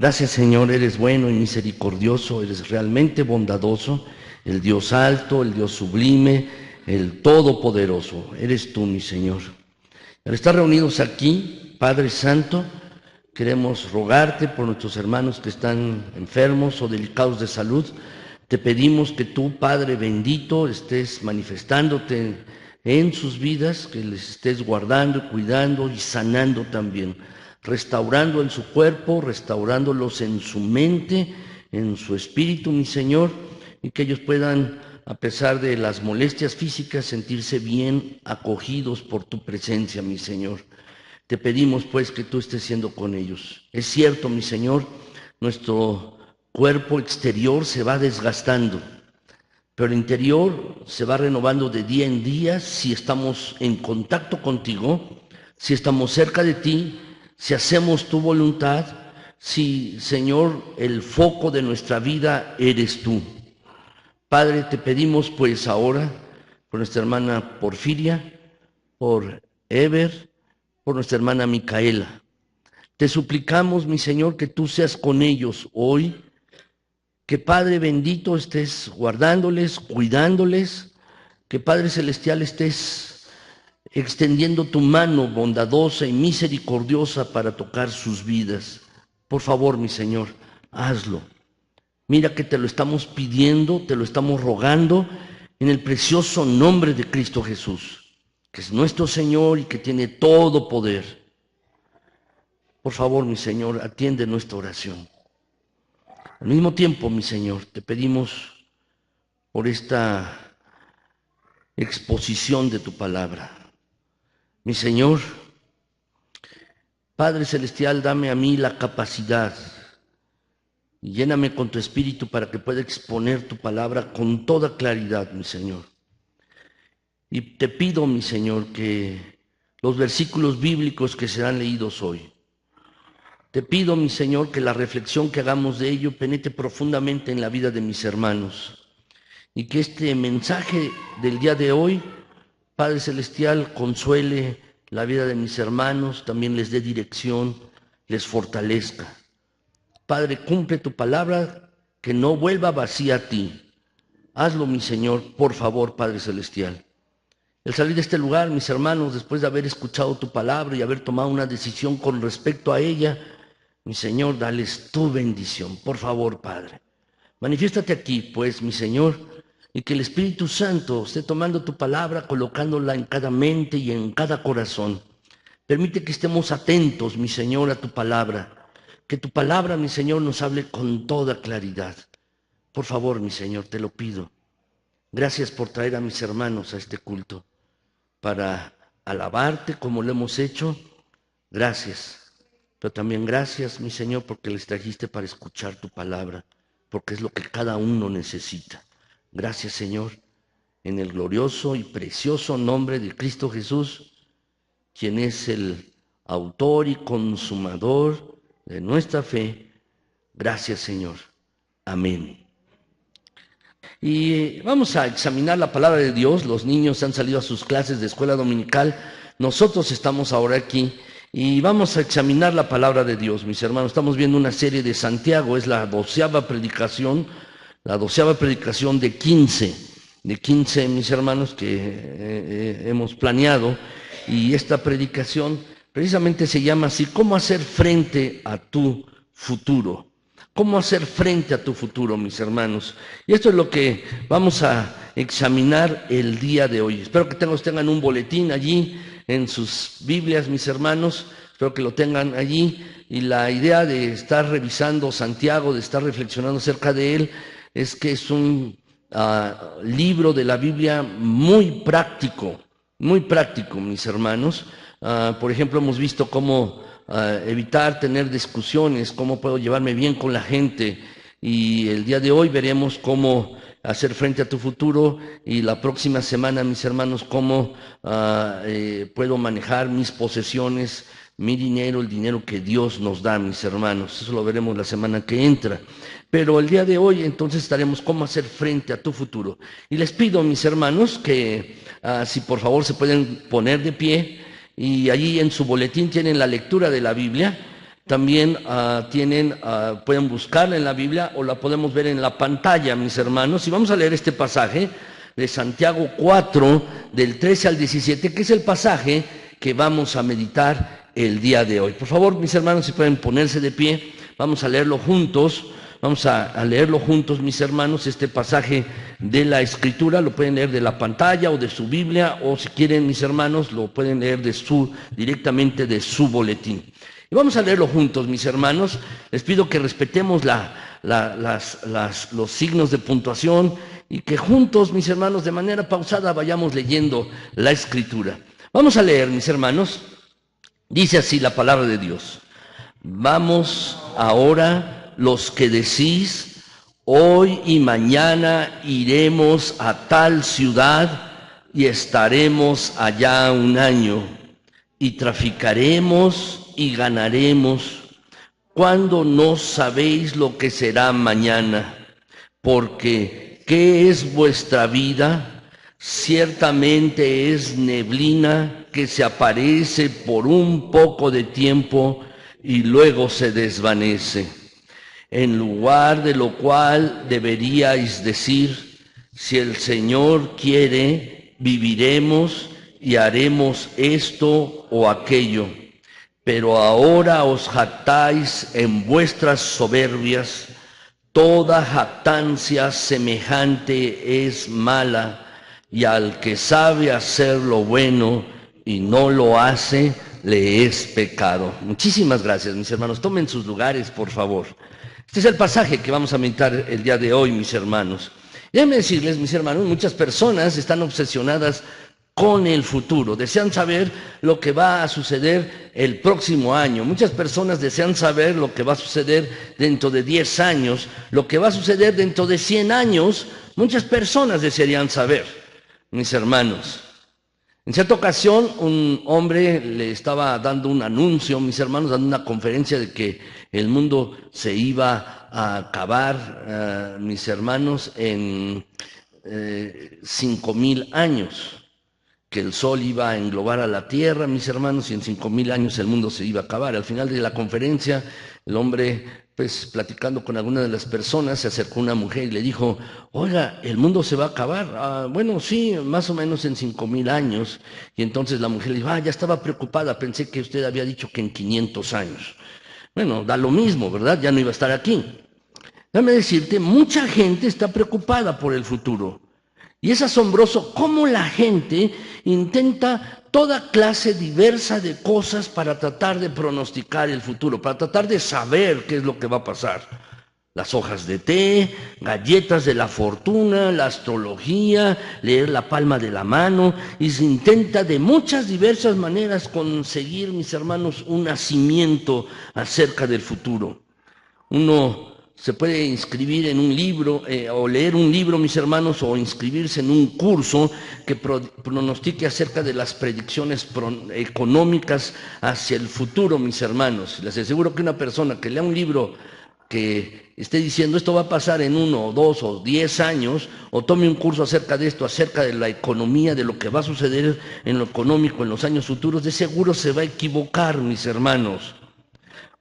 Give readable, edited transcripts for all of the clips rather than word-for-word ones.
Gracias, Señor, eres bueno y misericordioso, eres realmente bondadoso, el Dios alto, el Dios sublime, el todopoderoso. Eres tú, mi Señor. Al estar reunidos aquí, Padre Santo, queremos rogarte por nuestros hermanos que están enfermos o delicados de salud. Te pedimos que tú, Padre bendito, estés manifestándote en sus vidas, que les estés guardando, cuidando y sanando también, restaurando en su cuerpo, restaurándolos en su mente, en su espíritu, mi Señor, y que ellos puedan, a pesar de las molestias físicas, sentirse bien acogidos por tu presencia, mi Señor. Te pedimos, pues, que tú estés siendo con ellos. Es cierto, mi Señor, nuestro cuerpo exterior se va desgastando, pero el interior se va renovando de día en día si estamos en contacto contigo, si estamos cerca de ti, si hacemos tu voluntad, si, Señor, el foco de nuestra vida eres tú. Padre, te pedimos pues ahora por nuestra hermana Porfiria, por Eber, por nuestra hermana Micaela. Te suplicamos, mi Señor, que tú seas con ellos hoy, que Padre bendito estés guardándoles, cuidándoles, que Padre celestial estés extendiendo tu mano bondadosa y misericordiosa para tocar sus vidas. Por favor, mi Señor, hazlo. Mira que te lo estamos pidiendo, te lo estamos rogando en el precioso nombre de Cristo Jesús, que es nuestro Señor y que tiene todo poder. Por favor, mi Señor, atiende nuestra oración. Al mismo tiempo, mi Señor, te pedimos por esta exposición de tu palabra. Mi Señor, Padre Celestial, dame a mí la capacidad y lléname con tu espíritu para que pueda exponer tu palabra con toda claridad, mi Señor. Y te pido, mi Señor, que los versículos bíblicos que serán leídos hoy, te pido, mi Señor, que la reflexión que hagamos de ello penetre profundamente en la vida de mis hermanos y que este mensaje del día de hoy, Padre Celestial, consuele la vida de mis hermanos, también les dé dirección, les fortalezca. Padre, cumple tu palabra, que no vuelva vacía a ti. Hazlo, mi Señor, por favor, Padre Celestial. El salir de este lugar, mis hermanos, después de haber escuchado tu palabra y haber tomado una decisión con respecto a ella, mi Señor, dales tu bendición, por favor, Padre. Manifiéstate aquí, pues, mi Señor, y que el Espíritu Santo esté tomando tu palabra, colocándola en cada mente y en cada corazón. Permite que estemos atentos, mi Señor, a tu palabra. Que tu palabra, mi Señor, nos hable con toda claridad. Por favor, mi Señor, te lo pido. Gracias por traer a mis hermanos a este culto para alabarte como lo hemos hecho. Gracias. Pero también gracias, mi Señor, porque les trajiste para escuchar tu palabra, porque es lo que cada uno necesita. Gracias, Señor, en el glorioso y precioso nombre de Cristo Jesús, quien es el autor y consumador de nuestra fe. Gracias, Señor. Amén. Y vamos a examinar la palabra de Dios. Los niños han salido a sus clases de escuela dominical. Nosotros estamos ahora aquí y vamos a examinar la palabra de Dios, mis hermanos. Estamos viendo una serie de Santiago, es la 12ª predicación de 15, mis hermanos, que hemos planeado. Y esta predicación precisamente se llama así: ¿cómo hacer frente a tu futuro? ¿Cómo hacer frente a tu futuro, mis hermanos? Y esto es lo que vamos a examinar el día de hoy. Espero que tengan un boletín allí en sus Biblias, mis hermanos. Espero que lo tengan allí. Y la idea de estar revisando Santiago, de estar reflexionando acerca de él, es que es un libro de la Biblia muy práctico, mis hermanos. Por ejemplo, hemos visto cómo evitar tener discusiones, cómo puedo llevarme bien con la gente, y el día de hoy veremos cómo hacer frente a tu futuro, y la próxima semana, mis hermanos, cómo puedo manejar mis posesiones, mi dinero, el dinero que Dios nos da, mis hermanos. Eso lo veremos la semana que entra. Pero el día de hoy entonces estaremos cómo hacer frente a tu futuro. Y les pido, mis hermanos, que si por favor se pueden poner de pie, y allí en su boletín tienen la lectura de la Biblia. También pueden buscarla en la Biblia o la podemos ver en la pantalla, mis hermanos. Y vamos a leer este pasaje de Santiago 4, del 13 al 17, que es el pasaje que vamos a meditar el día de hoy. Por favor, mis hermanos, si pueden ponerse de pie, vamos a leerlo juntos. Vamos a leerlo juntos, mis hermanos, este pasaje de la Escritura. Lo pueden leer de la pantalla o de su Biblia, o si quieren, mis hermanos, lo pueden leer directamente de su boletín. Y vamos a leerlo juntos, mis hermanos. Les pido que respetemos los signos de puntuación y que juntos, mis hermanos, de manera pausada vayamos leyendo la Escritura. Vamos a leer, mis hermanos. Dice así la palabra de Dios. Vamos ahora los que decís, hoy y mañana iremos a tal ciudad y estaremos allá un año y traficaremos y ganaremos, cuando no sabéis lo que será mañana, porque ¿qué es vuestra vida? Ciertamente es neblina que se aparece por un poco de tiempo y luego se desvanece. En lugar de lo cual deberíais decir, si el Señor quiere, viviremos y haremos esto o aquello. Pero ahora os jactáis en vuestras soberbias. Toda jactancia semejante es mala, y al que sabe hacer lo bueno y no lo hace, le es pecado. Muchísimas gracias, mis hermanos. Tomen sus lugares, por favor. Este es el pasaje que vamos a meditar el día de hoy, mis hermanos. Déjenme decirles, mis hermanos, muchas personas están obsesionadas con el futuro, desean saber lo que va a suceder el próximo año. Muchas personas desean saber lo que va a suceder dentro de 10 años, lo que va a suceder dentro de 100 años. Muchas personas desearían saber, mis hermanos. En cierta ocasión, un hombre le estaba dando un anuncio, mis hermanos, dando una conferencia de que el mundo se iba a acabar, mis hermanos, en 5,000 años. Que el sol iba a englobar a la tierra, mis hermanos, y en 5,000 años el mundo se iba a acabar. Al final de la conferencia, el hombre, pues platicando con alguna de las personas, se acercó a una mujer y le dijo, oiga, ¿el mundo se va a acabar? Bueno, sí, más o menos en 5,000 años. Y entonces la mujer le dijo, ya estaba preocupada, pensé que usted había dicho que en 500 años. Bueno, da lo mismo, ¿verdad? Ya no iba a estar aquí. Déjame decirte, mucha gente está preocupada por el futuro. Y es asombroso cómo la gente intenta toda clase diversa de cosas para tratar de pronosticar el futuro, para tratar de saber qué es lo que va a pasar. Las hojas de té, galletas de la fortuna, la astrología, leer la palma de la mano, y se intenta de muchas diversas maneras conseguir, mis hermanos, un nacimiento acerca del futuro. Uno se puede inscribir en un libro o leer un libro, mis hermanos, o inscribirse en un curso que pronostique acerca de las predicciones económicas hacia el futuro, mis hermanos. Les aseguro que una persona que lea un libro que esté diciendo esto va a pasar en 1 o 2 o 10 años, o tome un curso acerca de esto, acerca de la economía, de lo que va a suceder en lo económico en los años futuros, de seguro se va a equivocar, mis hermanos.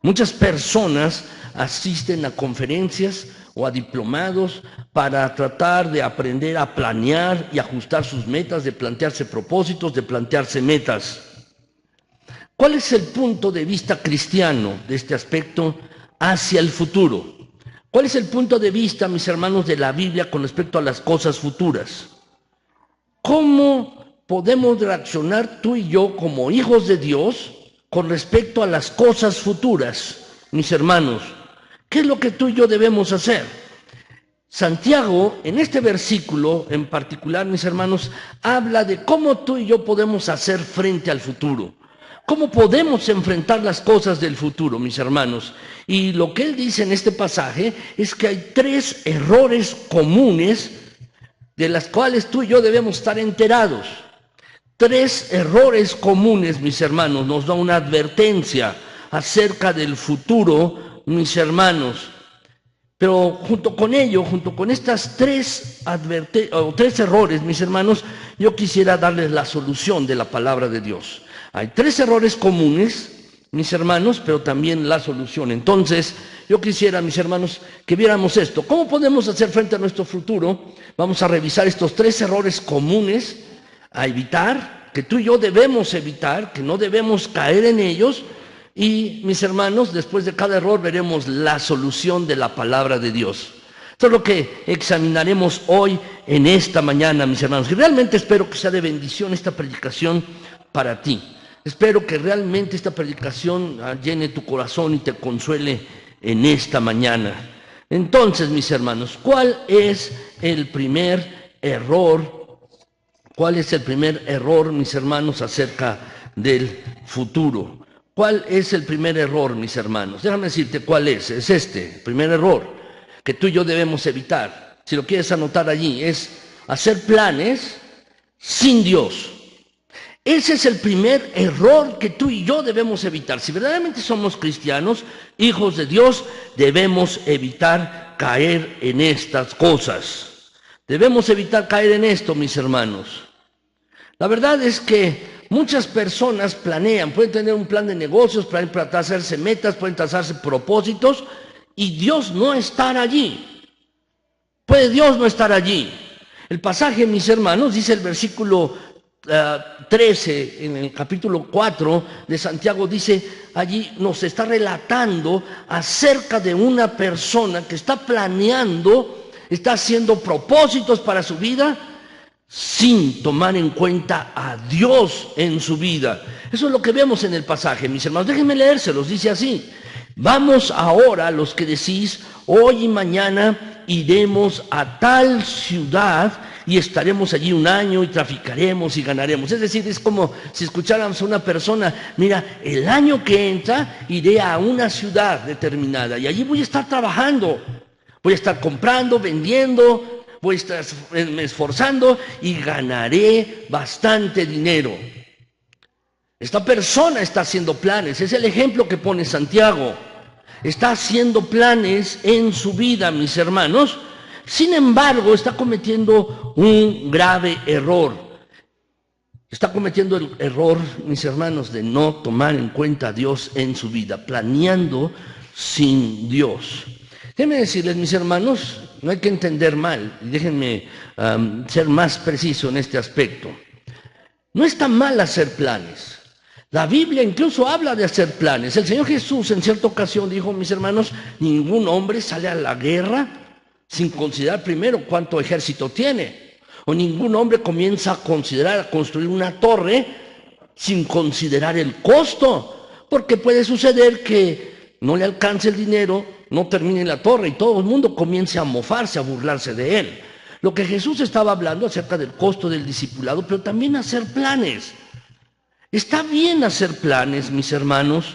Muchas personas asisten a conferencias o a diplomados para tratar de aprender a planear y ajustar sus metas, de plantearse propósitos, de plantearse metas. ¿Cuál es el punto de vista cristiano de este aspecto hacia el futuro? ¿Cuál es el punto de vista, mis hermanos, de la Biblia con respecto a las cosas futuras? ¿Cómo podemos reaccionar tú y yo como hijos de Dios con respecto a las cosas futuras, mis hermanos? ¿Qué es lo que tú y yo debemos hacer? Santiago, en este versículo en particular, mis hermanos, habla de cómo tú y yo podemos hacer frente al futuro. ¿Cómo podemos enfrentar las cosas del futuro, mis hermanos? Y lo que él dice en este pasaje es que hay 3 errores comunes de las cuales tú y yo debemos estar enterados. 3 errores comunes, mis hermanos, nos da una advertencia acerca del futuro, mis hermanos. Pero junto con ello, junto con estas 3 errores, mis hermanos, yo quisiera darles la solución de la palabra de Dios. Hay 3 errores comunes mis hermanos, pero también la solución. Entonces, yo quisiera, mis hermanos, que viéramos esto. ¿Cómo podemos hacer frente a nuestro futuro? Vamos a revisar estos 3 errores comunes a evitar, que tú y yo debemos evitar, que no debemos caer en ellos. Y, mis hermanos, después de cada error veremos la solución de la palabra de Dios. Esto es lo que examinaremos hoy en esta mañana, mis hermanos. Y realmente espero que sea de bendición esta predicación para ti. Espero que realmente esta predicación llene tu corazón y te consuele en esta mañana. Entonces, mis hermanos, ¿cuál es el primer error? ¿Cuál es el primer error, mis hermanos, acerca del futuro? ¿Cuál es el primer error, mis hermanos? Déjame decirte cuál es. Es este, el primer error que tú y yo debemos evitar. Si lo quieres anotar allí, es hacer planes sin Dios. Ese es el primer error que tú y yo debemos evitar. Si verdaderamente somos cristianos, hijos de Dios, debemos evitar caer en estas cosas. Debemos evitar caer en esto, mis hermanos. La verdad es que muchas personas planean, pueden tener un plan de negocios, pueden trazarse metas, pueden trazarse propósitos, y Dios no estar allí. Puede Dios no estar allí. El pasaje, mis hermanos, dice el versículo 13, en el capítulo 4 de Santiago, dice, allí nos está relatando acerca de una persona que está planeando, está haciendo propósitos para su vida, sin tomar en cuenta a Dios en su vida. Eso es lo que vemos en el pasaje, mis hermanos. Déjenme leérselos, dice así: vamos ahora, los que decís, hoy y mañana iremos a tal ciudad y estaremos allí un año y traficaremos y ganaremos. Es decir, es como si escucháramos a una persona: mira, el año que entra iré a una ciudad determinada y allí voy a estar trabajando, voy a estar comprando, vendiendo, voy a estar esforzando y ganaré bastante dinero. Esta persona está haciendo planes, es el ejemplo que pone Santiago. Está haciendo planes en su vida, mis hermanos. Sin embargo, está cometiendo un grave error. Está cometiendo el error, mis hermanos, de no tomar en cuenta a Dios en su vida, planeando sin Dios. Déjenme decirles, mis hermanos, no hay que entender mal, y déjenme ser más preciso en este aspecto. No está mal hacer planes. La Biblia incluso habla de hacer planes. El Señor Jesús en cierta ocasión dijo, mis hermanos, ningún hombre sale a la guerra sin considerar primero cuánto ejército tiene. O ningún hombre comienza a considerar a construir una torre sin considerar el costo. Porque puede suceder que no le alcance el dinero, no termine la torre y todo el mundo comience a mofarse, a burlarse de él. Lo que Jesús estaba hablando acerca del costo del discipulado, pero también hacer planes. Está bien hacer planes, mis hermanos.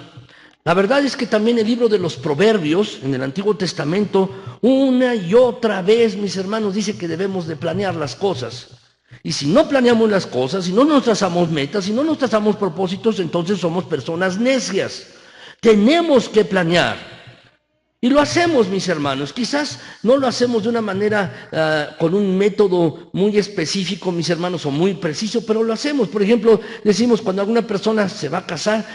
La verdad es que también el libro de los Proverbios, en el Antiguo Testamento, una y otra vez, mis hermanos, dice que debemos de planear las cosas. Y si no planeamos las cosas, si no nos trazamos metas, si no nos trazamos propósitos, entonces somos personas necias. Tenemos que planear. Y lo hacemos, mis hermanos. Quizás no lo hacemos de una manera con un método muy específico, mis hermanos, o muy preciso, pero lo hacemos. Por ejemplo, decimos cuando alguna persona se va a casar,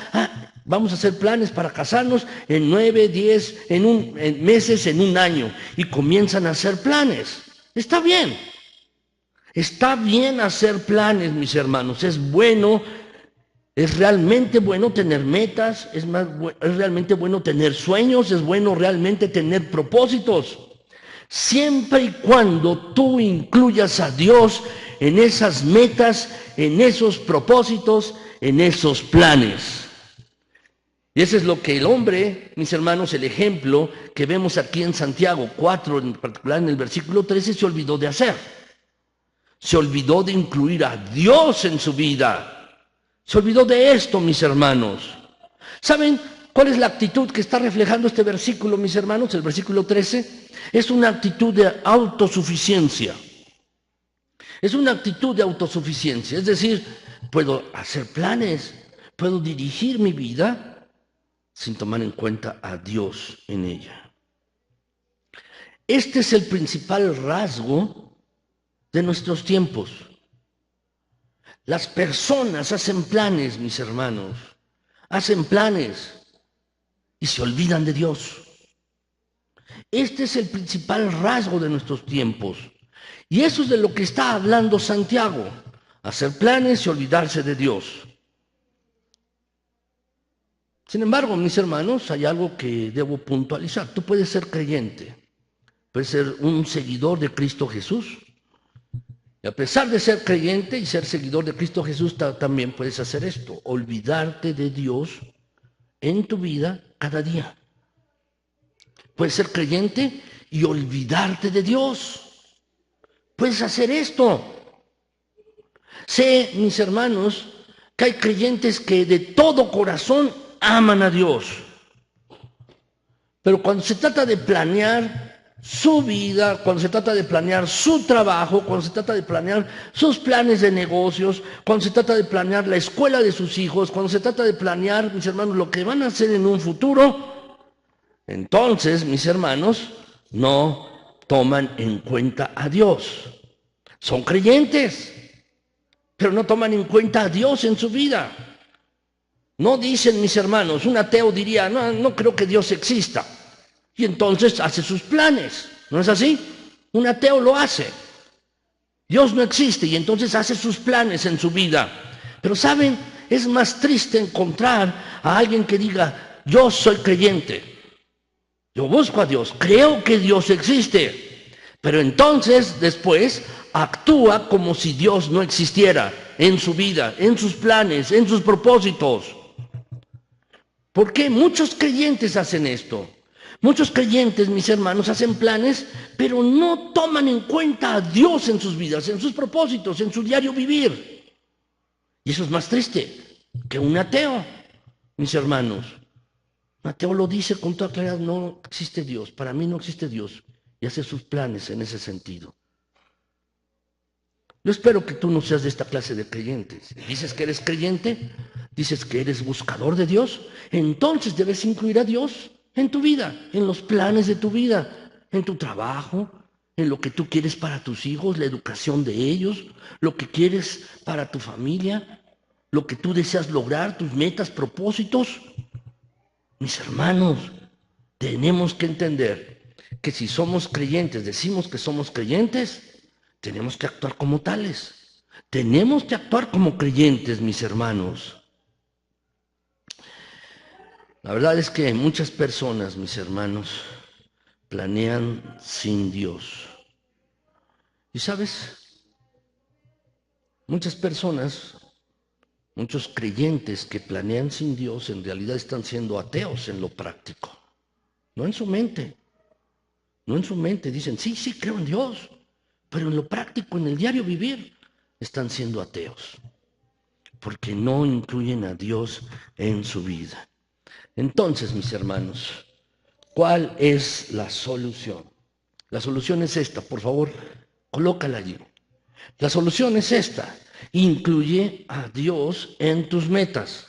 vamos a hacer planes para casarnos en 9, 10, en meses, en un año. Y comienzan a hacer planes. Está bien. Está bien hacer planes, mis hermanos. Es bueno. Es realmente bueno tener metas, es realmente bueno tener sueños, es bueno realmente tener propósitos. Siempre y cuando tú incluyas a Dios en esas metas, en esos propósitos, en esos planes. Y eso es lo que el hombre, mis hermanos, el ejemplo que vemos aquí en Santiago 4, en particular en el versículo 13, se olvidó de hacer. Se olvidó de incluir a Dios en su vida. Se olvidó de esto, mis hermanos. ¿Saben cuál es la actitud que está reflejando este versículo, mis hermanos? El versículo 13 es una actitud de autosuficiencia. Es una actitud de autosuficiencia. Es decir, puedo hacer planes, puedo dirigir mi vida sin tomar en cuenta a Dios en ella. Este es el principal rasgo de nuestros tiempos. Las personas hacen planes, mis hermanos. hacen planes y se olvidan de Dios. Este es el principal rasgo de nuestros tiempos. Y eso es de lo que está hablando Santiago. Hacer planes y olvidarse de Dios. Sin embargo, mis hermanos, hay algo que debo puntualizar. Tú puedes ser creyente, puedes ser un seguidor de Cristo Jesús. Y a pesar de ser creyente y ser seguidor de Cristo Jesús, también puedes hacer esto, olvidarte de Dios en tu vida cada día. Puedes ser creyente y olvidarte de Dios. Puedes hacer esto. Sé, mis hermanos, que hay creyentes que de todo corazón aman a Dios. Pero cuando se trata de planear su vida, cuando se trata de planear su trabajo, cuando se trata de planear sus planes de negocios, cuando se trata de planear la escuela de sus hijos, cuando se trata de planear, mis hermanos, lo que van a hacer en un futuro, entonces, mis hermanos, no toman en cuenta a Dios. Son creyentes, pero no toman en cuenta a Dios en su vida. No dicen, mis hermanos, un ateo diría, no creo que Dios exista. Y entonces hace sus planes. ¿No es así? Un ateo lo hace. Dios no existe y entonces hace sus planes en su vida. Pero ¿saben? Es más triste encontrar a alguien que diga, yo soy creyente. Yo busco a Dios, creo que Dios existe. Pero entonces, después, actúa como si Dios no existiera en su vida, en sus planes, en sus propósitos. ¿Por qué? Muchos creyentes hacen esto. Muchos creyentes, mis hermanos, hacen planes, pero no toman en cuenta a Dios en sus vidas, en sus propósitos, en su diario vivir. Y eso es más triste que un ateo, mis hermanos. Un ateo lo dice con toda claridad, no existe Dios, para mí no existe Dios, y hace sus planes en ese sentido. Yo espero que tú no seas de esta clase de creyentes. Dices que eres creyente, dices que eres buscador de Dios, entonces debes incluir a Dios en tu vida, en los planes de tu vida, en tu trabajo, en lo que tú quieres para tus hijos, la educación de ellos, lo que quieres para tu familia, lo que tú deseas lograr, tus metas, propósitos. Mis hermanos, tenemos que entender que si somos creyentes, decimos que somos creyentes, tenemos que actuar como tales. Tenemos que actuar como creyentes, mis hermanos. La verdad es que muchas personas, mis hermanos, planean sin Dios. Y sabes, muchas personas, muchos creyentes que planean sin Dios, en realidad están siendo ateos en lo práctico. No en su mente. No en su mente. Dicen, sí, creo en Dios. Pero en lo práctico, en el diario vivir, están siendo ateos. Porque no incluyen a Dios en su vida. Entonces, mis hermanos, ¿cuál es la solución? La solución es esta, por favor, colócala allí. La solución es esta, incluye a Dios en tus metas,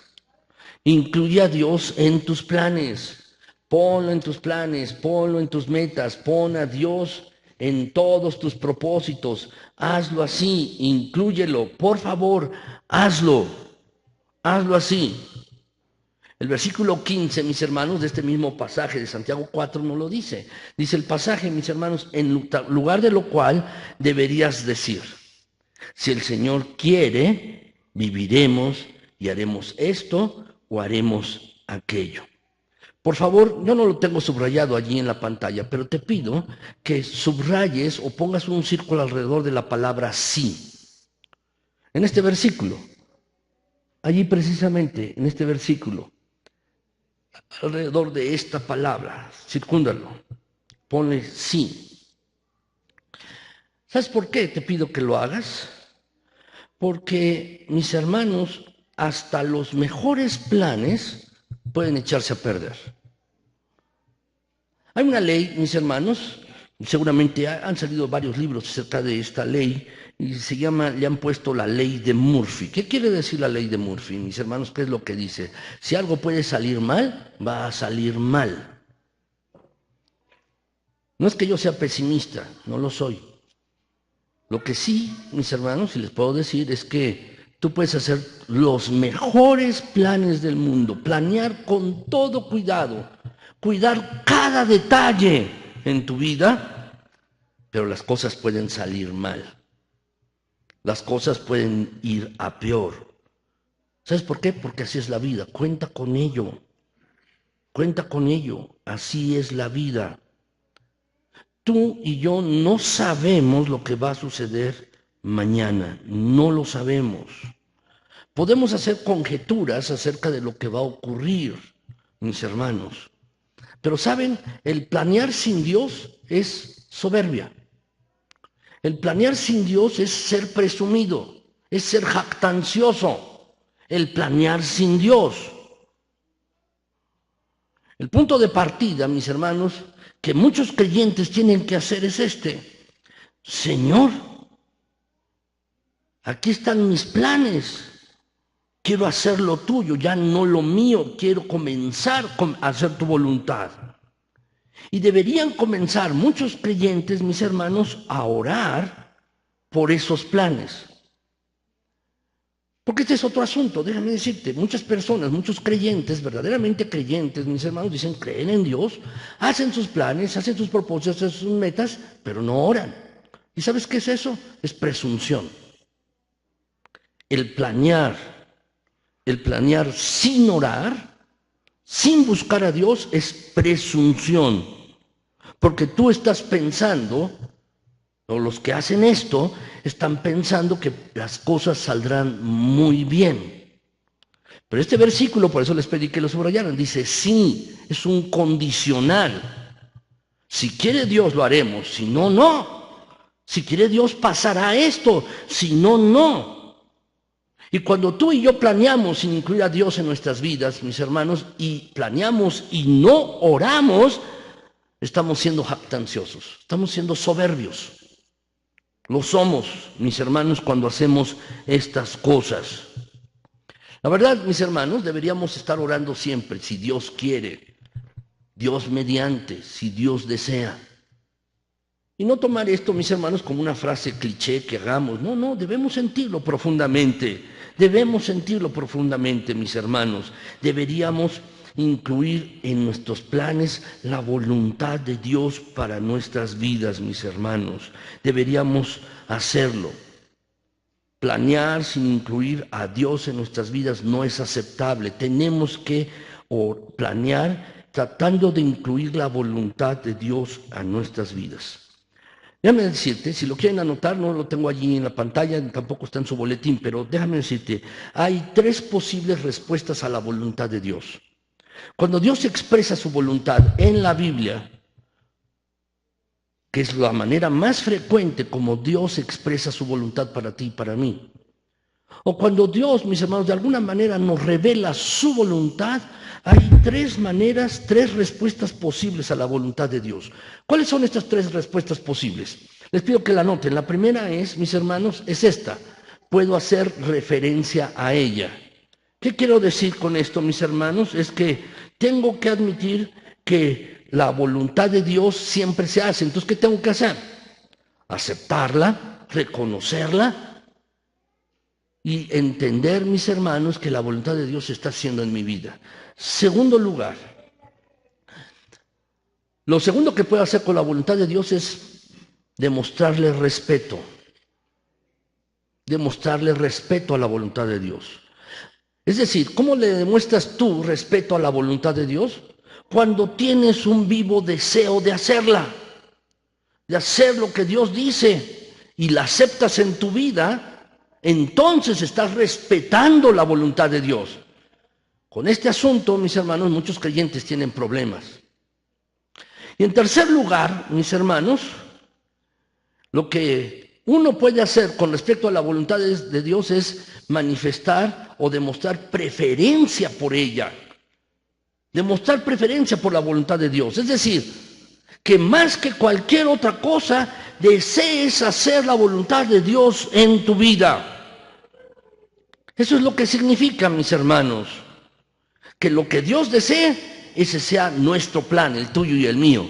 incluye a Dios en tus planes, ponlo en tus planes, ponlo en tus metas, pon a Dios en todos tus propósitos, hazlo así, inclúyelo, por favor, hazlo así. El versículo 15, mis hermanos, de este mismo pasaje de Santiago 4 no lo dice. Dice el pasaje, mis hermanos, en lugar de lo cual deberías decir, si el Señor quiere, viviremos y haremos esto o haremos aquello. Por favor, yo no lo tengo subrayado allí en la pantalla, pero te pido que subrayes o pongas un círculo alrededor de la palabra sí. En este versículo, allí precisamente, en este versículo, alrededor de esta palabra, circúndalo, ponle sí. ¿Sabes por qué te pido que lo hagas? Porque, mis hermanos, hasta los mejores planes pueden echarse a perder. Hay una ley, mis hermanos, seguramente han salido varios libros acerca de esta ley, y le han puesto la ley de Murphy. ¿Qué quiere decir la ley de Murphy, mis hermanos? ¿Qué es lo que dice? Si algo puede salir mal, va a salir mal. No es que yo sea pesimista, no lo soy. Lo que sí, mis hermanos, si les puedo decir, es que tú puedes hacer los mejores planes del mundo, planear con todo cuidado, cuidar cada detalle en tu vida, pero las cosas pueden salir mal. Las cosas pueden ir a peor. ¿Sabes por qué? Porque así es la vida. Cuenta con ello. Cuenta con ello. Así es la vida. Tú y yo no sabemos lo que va a suceder mañana. No lo sabemos. Podemos hacer conjeturas acerca de lo que va a ocurrir, mis hermanos. Pero ¿saben? El planear sin Dios es soberbia. El planear sin Dios es ser presumido, es ser jactancioso. El planear sin Dios. El punto de partida, mis hermanos, que muchos creyentes tienen que hacer es este. Señor, aquí están mis planes. Quiero hacer lo tuyo, ya no lo mío. Quiero comenzar a hacer tu voluntad. Y deberían comenzar muchos creyentes, mis hermanos, a orar por esos planes. Porque este es otro asunto, déjame decirte, muchas personas, muchos creyentes, verdaderamente creyentes, mis hermanos, dicen, creen en Dios, hacen sus planes, hacen sus propósitos, hacen sus metas, pero no oran. ¿Y sabes qué es eso? Es presunción. El planear sin orar, sin buscar a Dios, es presunción. Porque tú estás pensando, o los que hacen esto, están pensando que las cosas saldrán muy bien. Pero este versículo, por eso les pedí que lo subrayaran, dice, sí, es un condicional. Si quiere Dios lo haremos, si no, no. Si quiere Dios pasará esto, si no, no. Y cuando tú y yo planeamos sin incluir a Dios en nuestras vidas, mis hermanos, y planeamos y no oramos, estamos siendo jactanciosos, estamos siendo soberbios. Lo somos, mis hermanos, cuando hacemos estas cosas. La verdad, mis hermanos, deberíamos estar orando siempre, si Dios quiere, Dios mediante, si Dios desea. Y no tomar esto, mis hermanos, como una frase cliché que hagamos. No, no, debemos sentirlo profundamente. Debemos sentirlo profundamente, mis hermanos. Deberíamos incluir en nuestros planes la voluntad de Dios para nuestras vidas, mis hermanos. Deberíamos hacerlo. Planear sin incluir a Dios en nuestras vidas no es aceptable. Tenemos que planear tratando de incluir la voluntad de Dios a nuestras vidas. Déjame decirte, si lo quieren anotar, no lo tengo allí en la pantalla, tampoco está en su boletín, pero déjame decirte, hay 3 posibles respuestas a la voluntad de Dios. Cuando Dios expresa su voluntad en la Biblia, que es la manera más frecuente como Dios expresa su voluntad para ti y para mí, o cuando Dios, mis hermanos, de alguna manera nos revela su voluntad, hay 3 maneras, 3 respuestas posibles a la voluntad de Dios. ¿Cuáles son estas 3 respuestas posibles? Les pido que la anoten. La primera es, mis hermanos, es esta. Puedo hacer referencia a ella. ¿Qué quiero decir con esto, mis hermanos? Es que tengo que admitir que la voluntad de Dios siempre se hace. Entonces, ¿qué tengo que hacer? Aceptarla, reconocerla y entender, mis hermanos, que la voluntad de Dios se está haciendo en mi vida. Segundo lugar, lo segundo que puedo hacer con la voluntad de Dios es demostrarle respeto. Demostrarle respeto a la voluntad de Dios. Es decir, ¿cómo le demuestras tú respeto a la voluntad de Dios? Cuando tienes un vivo deseo de hacerla, de hacer lo que Dios dice y la aceptas en tu vida, entonces estás respetando la voluntad de Dios. Con este asunto, mis hermanos, muchos creyentes tienen problemas. Y en tercer lugar, mis hermanos, lo que uno puede hacer con respecto a la voluntad de Dios es manifestar o demostrar preferencia por ella. Demostrar preferencia por la voluntad de Dios. Es decir, que más que cualquier otra cosa, desees hacer la voluntad de Dios en tu vida. Eso es lo que significa, mis hermanos, que lo que Dios desee, ese sea nuestro plan, el tuyo y el mío.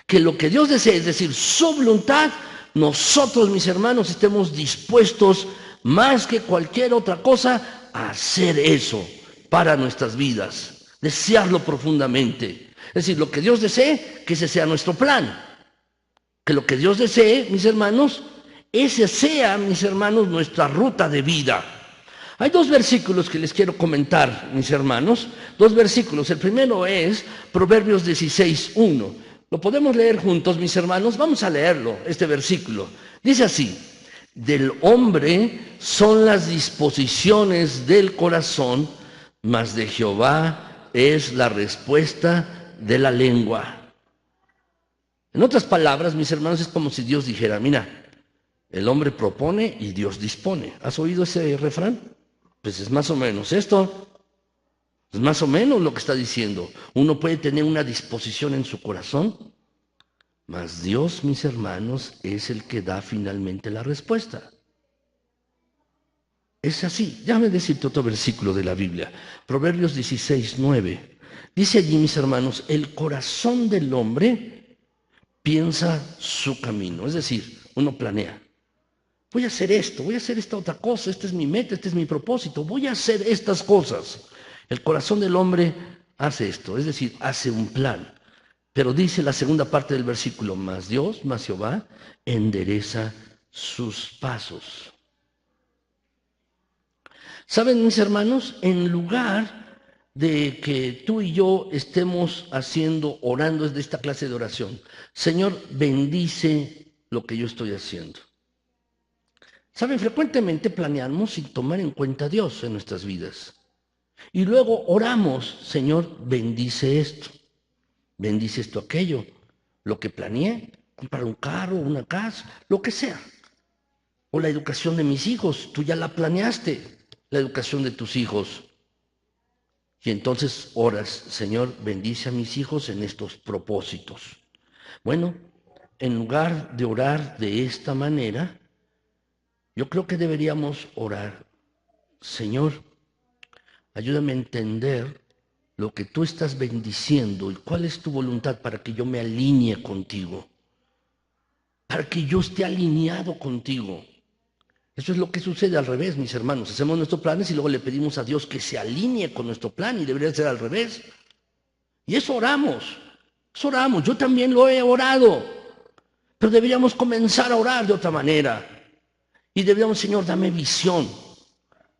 Que lo que Dios desee, es decir, su voluntad, nosotros, mis hermanos, estemos dispuestos más que cualquier otra cosa, hacer eso para nuestras vidas, desearlo profundamente. Es decir, lo que Dios desee, que ese sea nuestro plan. Que lo que Dios desee, mis hermanos, ese sea, mis hermanos, nuestra ruta de vida. Hay dos versículos que les quiero comentar, mis hermanos. Dos versículos. El primero es Proverbios 16:1. ¿Lo podemos leer juntos, mis hermanos? Vamos a leerlo, este versículo. Dice así: del hombre son las disposiciones del corazón, mas de Jehová es la respuesta de la lengua. En otras palabras, mis hermanos, es como si Dios dijera: mira, el hombre propone y Dios dispone. ¿Has oído ese refrán? Pues es más o menos esto. Es más o menos lo que está diciendo. Uno puede tener una disposición en su corazón, mas Dios, mis hermanos, es el que da finalmente la respuesta. Es así. Déjame decirte otro versículo de la Biblia. Proverbios 16:9. Dice allí, mis hermanos, el corazón del hombre piensa su camino. Es decir, uno planea. Voy a hacer esto, voy a hacer esta otra cosa, esta es mi meta, este es mi propósito, voy a hacer estas cosas. El corazón del hombre hace esto, es decir, hace un plan. Pero dice la segunda parte del versículo: más Dios, más Jehová, endereza sus pasos. ¿Saben, mis hermanos? En lugar de que tú y yo estemos orando desde esta clase de oración: Señor, bendice lo que yo estoy haciendo. ¿Saben? Frecuentemente planeamos sin tomar en cuenta a Dios en nuestras vidas. Y luego oramos: Señor, bendice esto, aquello, lo que planeé, comprar un carro, una casa, lo que sea. O la educación de mis hijos, tú ya la planeaste, la educación de tus hijos. Y entonces oras: Señor, bendice a mis hijos en estos propósitos. Bueno, en lugar de orar de esta manera, yo creo que deberíamos orar: Señor, ayúdame a entender lo que tú estás bendiciendo y cuál es tu voluntad para que yo me alinee contigo, para que yo esté alineado contigo. Eso es lo que sucede al revés, mis hermanos. Hacemos nuestros planes y luego le pedimos a Dios que se alinee con nuestro plan, y debería ser al revés. Y eso oramos. Yo también lo he orado. Pero deberíamos comenzar a orar de otra manera. Y deberíamos: Señor, dame visión.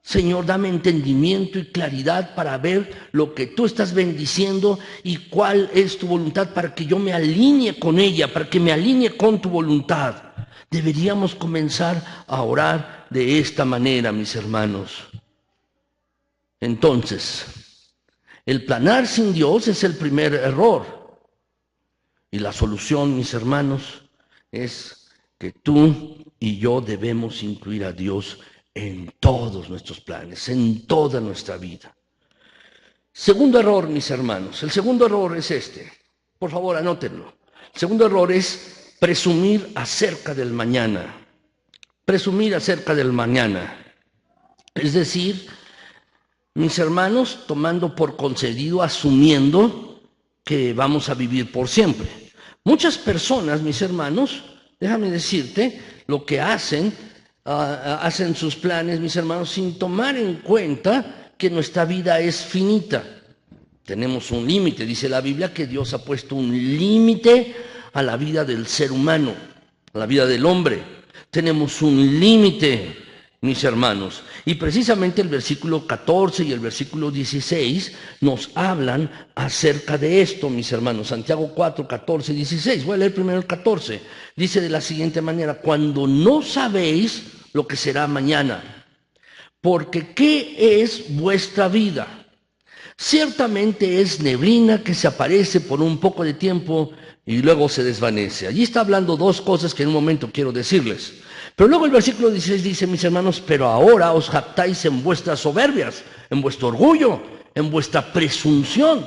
Señor, dame entendimiento y claridad para ver lo que tú estás bendiciendo y cuál es tu voluntad para que yo me alinee con ella, para que me alinee con tu voluntad. Deberíamos comenzar a orar de esta manera, mis hermanos. Entonces, el planear sin Dios es el primer error. Y la solución, mis hermanos, es que tú y yo debemos incluir a Dios en todos nuestros planes, en toda nuestra vida. Segundo error, mis hermanos. El segundo error es este. Por favor, anótenlo. El segundo error es presumir acerca del mañana. Presumir acerca del mañana. Es decir, mis hermanos, tomando por concedido, asumiendo que vamos a vivir por siempre. Muchas personas, mis hermanos, déjame decirte, lo que hacen sus planes, mis hermanos, sin tomar en cuenta que nuestra vida es finita. Tenemos un límite. Dice la Biblia que Dios ha puesto un límite a la vida del ser humano, a la vida del hombre. Tenemos un límite, mis hermanos. Y precisamente el versículo 14 y el versículo 16 nos hablan acerca de esto, mis hermanos. Santiago 4, 14 y 16. Voy a leer primero el 14. Dice de la siguiente manera: cuando no sabéis lo que será mañana, porque ¿qué es vuestra vida? Ciertamente es neblina que se aparece por un poco de tiempo y luego se desvanece. Allí está hablando dos cosas que en un momento quiero decirles. Pero luego el versículo 16 dice: mis hermanos, pero ahora os jactáis en vuestras soberbias, en vuestro orgullo, en vuestra presunción.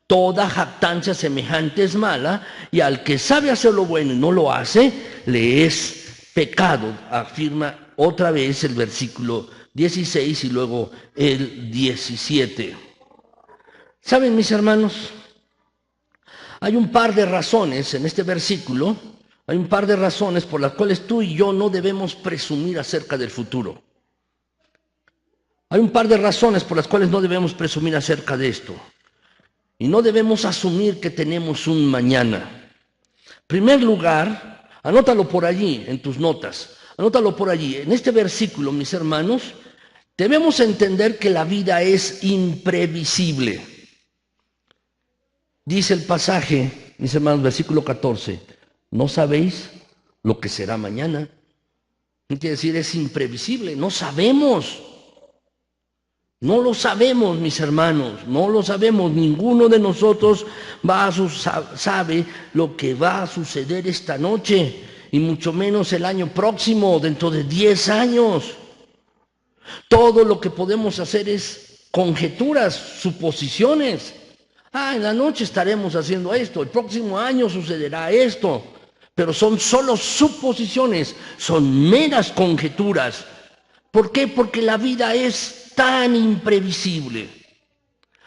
Toda jactancia semejante es mala, y al que sabe hacer lo bueno y no lo hace, le es pecado. Afirma otra vez el versículo 16 y luego el 17. ¿Saben, mis hermanos? Hay un par de razones en este versículo. Hay un par de razones por las cuales tú y yo no debemos presumir acerca del futuro. Hay un par de razones por las cuales no debemos presumir acerca de esto. Y no debemos asumir que tenemos un mañana. En primer lugar, anótalo por allí en tus notas. Anótalo por allí. En este versículo, mis hermanos, debemos entender que la vida es imprevisible. Dice el pasaje, mis hermanos, versículo 14, ¿no sabéis lo que será mañana? Quiere decir, es imprevisible, no sabemos. No lo sabemos, mis hermanos, no lo sabemos. Ninguno de nosotros sabe lo que va a suceder esta noche, y mucho menos el año próximo, dentro de 10 años. Todo lo que podemos hacer es conjeturas, suposiciones. En la noche estaremos haciendo esto, el próximo año sucederá esto, pero son solo suposiciones, son meras conjeturas. ¿Por qué? Porque la vida es tan imprevisible.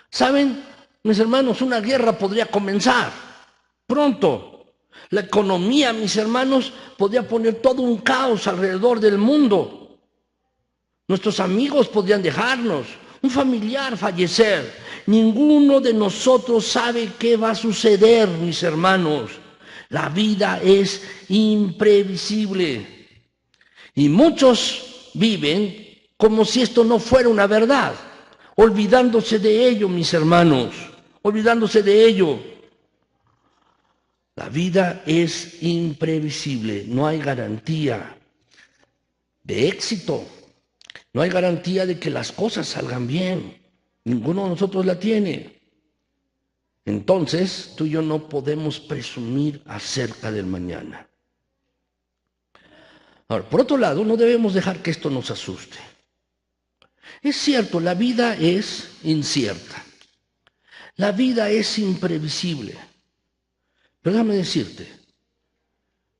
¿Saben, mis hermanos? Una guerra podría comenzar pronto. La economía, mis hermanos, podría poner todo un caos alrededor del mundo. Nuestros amigos podrían dejarnos, un familiar fallecer. Ninguno de nosotros sabe qué va a suceder, mis hermanos. La vida es imprevisible. Y muchos viven como si esto no fuera una verdad, olvidándose de ello, mis hermanos, olvidándose de ello. La vida es imprevisible, no hay garantía de éxito, no hay garantía de que las cosas salgan bien, ninguno de nosotros la tiene. Entonces, tú y yo no podemos presumir acerca del mañana. Ahora, por otro lado, no debemos dejar que esto nos asuste. Es cierto, la vida es incierta. La vida es imprevisible. Pero déjame decirte,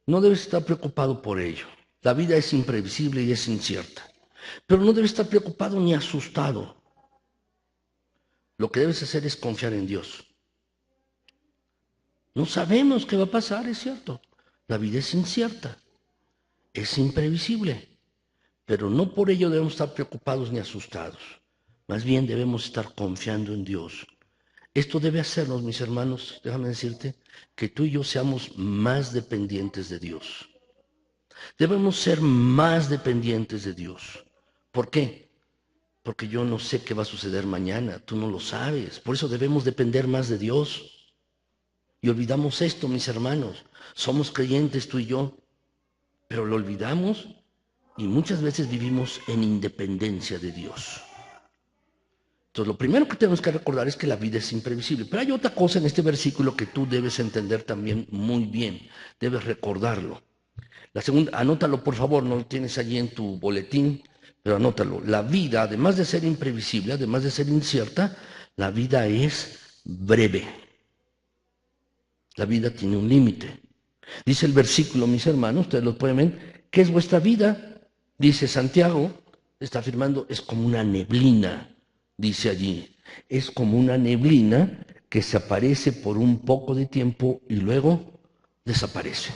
no debes estar preocupado por ello. La vida es imprevisible y es incierta. Pero no debes estar preocupado ni asustado. Lo que debes hacer es confiar en Dios. No sabemos qué va a pasar, es cierto. La vida es incierta. Es imprevisible. Pero no por ello debemos estar preocupados ni asustados. Más bien debemos estar confiando en Dios. Esto debe hacernos, mis hermanos, déjame decirte, que tú y yo seamos más dependientes de Dios. Debemos ser más dependientes de Dios. ¿Por qué? Porque yo no sé qué va a suceder mañana, tú no lo sabes. Por eso debemos depender más de Dios. Y olvidamos esto, mis hermanos. Somos creyentes tú y yo, pero lo olvidamos y muchas veces vivimos en independencia de Dios. Entonces, lo primero que tenemos que recordar es que la vida es imprevisible. Pero hay otra cosa en este versículo que tú debes entender también muy bien. Debes recordarlo. La segunda, anótalo por favor, no lo tienes allí en tu boletín, pero anótalo. La vida, además de ser imprevisible, además de ser incierta, la vida es breve. La vida tiene un límite. Dice el versículo, mis hermanos, ustedes lo pueden ver, ¿qué es vuestra vida? Dice Santiago, está afirmando, es como una neblina. Dice allí, es como una neblina que se aparece por un poco de tiempo y luego desaparece.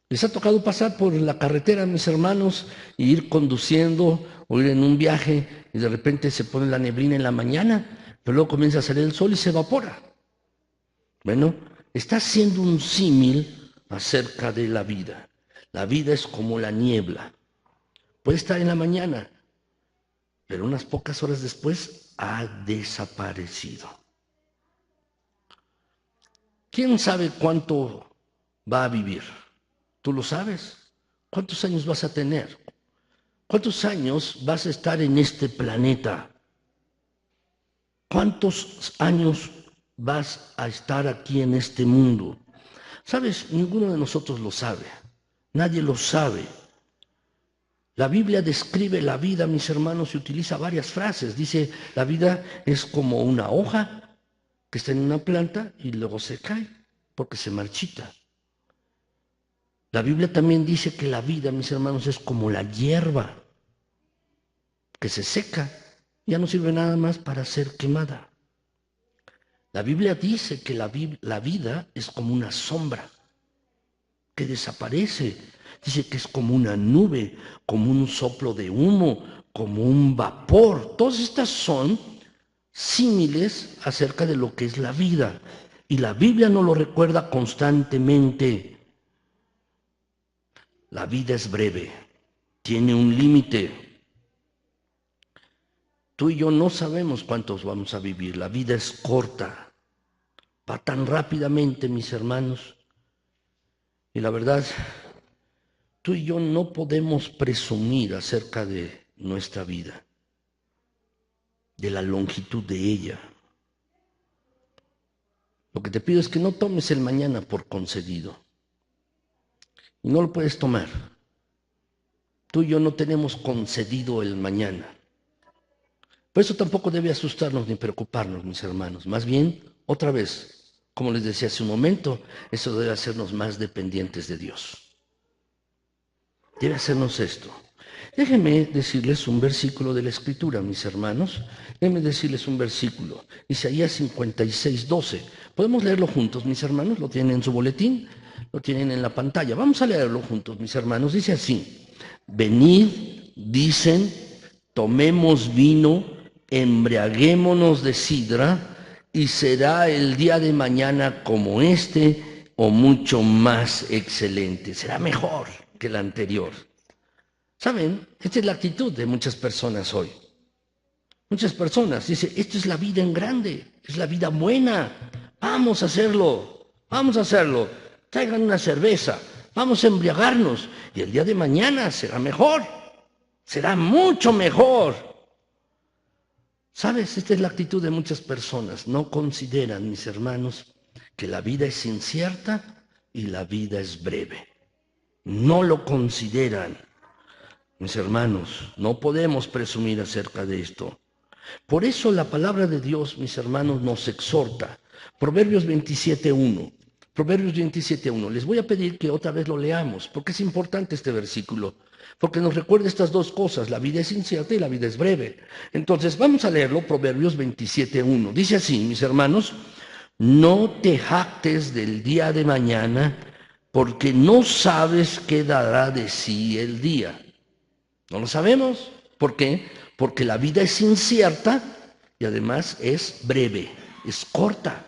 ¿Les ha tocado pasar por la carretera, mis hermanos, e ir conduciendo o ir en un viaje y de repente se pone la neblina en la mañana, pero luego comienza a salir el sol y se evapora? Bueno, está haciendo un símil acerca de la vida. La vida es como la niebla. Puede estar en la mañana, pero unas pocas horas después ha desaparecido. ¿Quién sabe cuánto va a vivir? ¿Tú lo sabes? ¿Cuántos años vas a tener? ¿Cuántos años vas a estar en este planeta? ¿Cuántos años vas a estar aquí en este mundo? ¿Sabes? Ninguno de nosotros lo sabe. Nadie lo sabe. La Biblia describe la vida, mis hermanos, y utiliza varias frases. Dice, la vida es como una hoja que está en una planta y luego se cae porque se marchita. La Biblia también dice que la vida, mis hermanos, es como la hierba que se seca, ya no sirve nada más para ser quemada. La Biblia dice que la vida es como una sombra que desaparece. Dice que es como una nube, como un soplo de humo, como un vapor. Todas estas son símiles acerca de lo que es la vida. Y la Biblia nos lo recuerda constantemente. La vida es breve, tiene un límite. Tú y yo no sabemos cuántos vamos a vivir. La vida es corta, va tan rápidamente, mis hermanos. Y la verdad, tú y yo no podemos presumir acerca de nuestra vida, de la longitud de ella. Lo que te pido es que no tomes el mañana por concedido. Y no lo puedes tomar. Tú y yo no tenemos concedido el mañana. Por eso tampoco debe asustarnos ni preocuparnos, mis hermanos. Más bien, otra vez, como les decía hace un momento, eso debe hacernos más dependientes de Dios. Debe hacernos esto. Déjenme decirles un versículo de la Escritura, mis hermanos. Déjenme decirles un versículo. Isaías 56, 12. ¿Podemos leerlo juntos, mis hermanos? ¿Lo tienen en su boletín? Lo tienen en la pantalla. Vamos a leerlo juntos, mis hermanos. Dice así: venid, dicen, tomemos vino, embriaguémonos de sidra, y será el día de mañana como este, o mucho más excelente. Será mejor que el anterior. ¿Saben? Esta es la actitud de muchas personas hoy. Muchas personas dicen, esto es la vida en grande, es la vida buena. Vamos a hacerlo, vamos a hacerlo. Traigan una cerveza, vamos a embriagarnos. Y el día de mañana será mejor, será mucho mejor. ¿Sabes? Esta es la actitud de muchas personas. No consideran, mis hermanos, que la vida es incierta y la vida es breve. No lo consideran. Mis hermanos, no podemos presumir acerca de esto. Por eso la palabra de Dios, mis hermanos, nos exhorta. Proverbios 27:1. Proverbios 27:1. Les voy a pedir que otra vez lo leamos, porque es importante este versículo, porque nos recuerda estas dos cosas: la vida es incierta y la vida es breve. Entonces vamos a leerlo, Proverbios 27:1. Dice así, mis hermanos: no te jactes del día de mañana, porque no sabes qué dará de sí el día. No lo sabemos. ¿Por qué? Porque la vida es incierta y además es breve, es corta.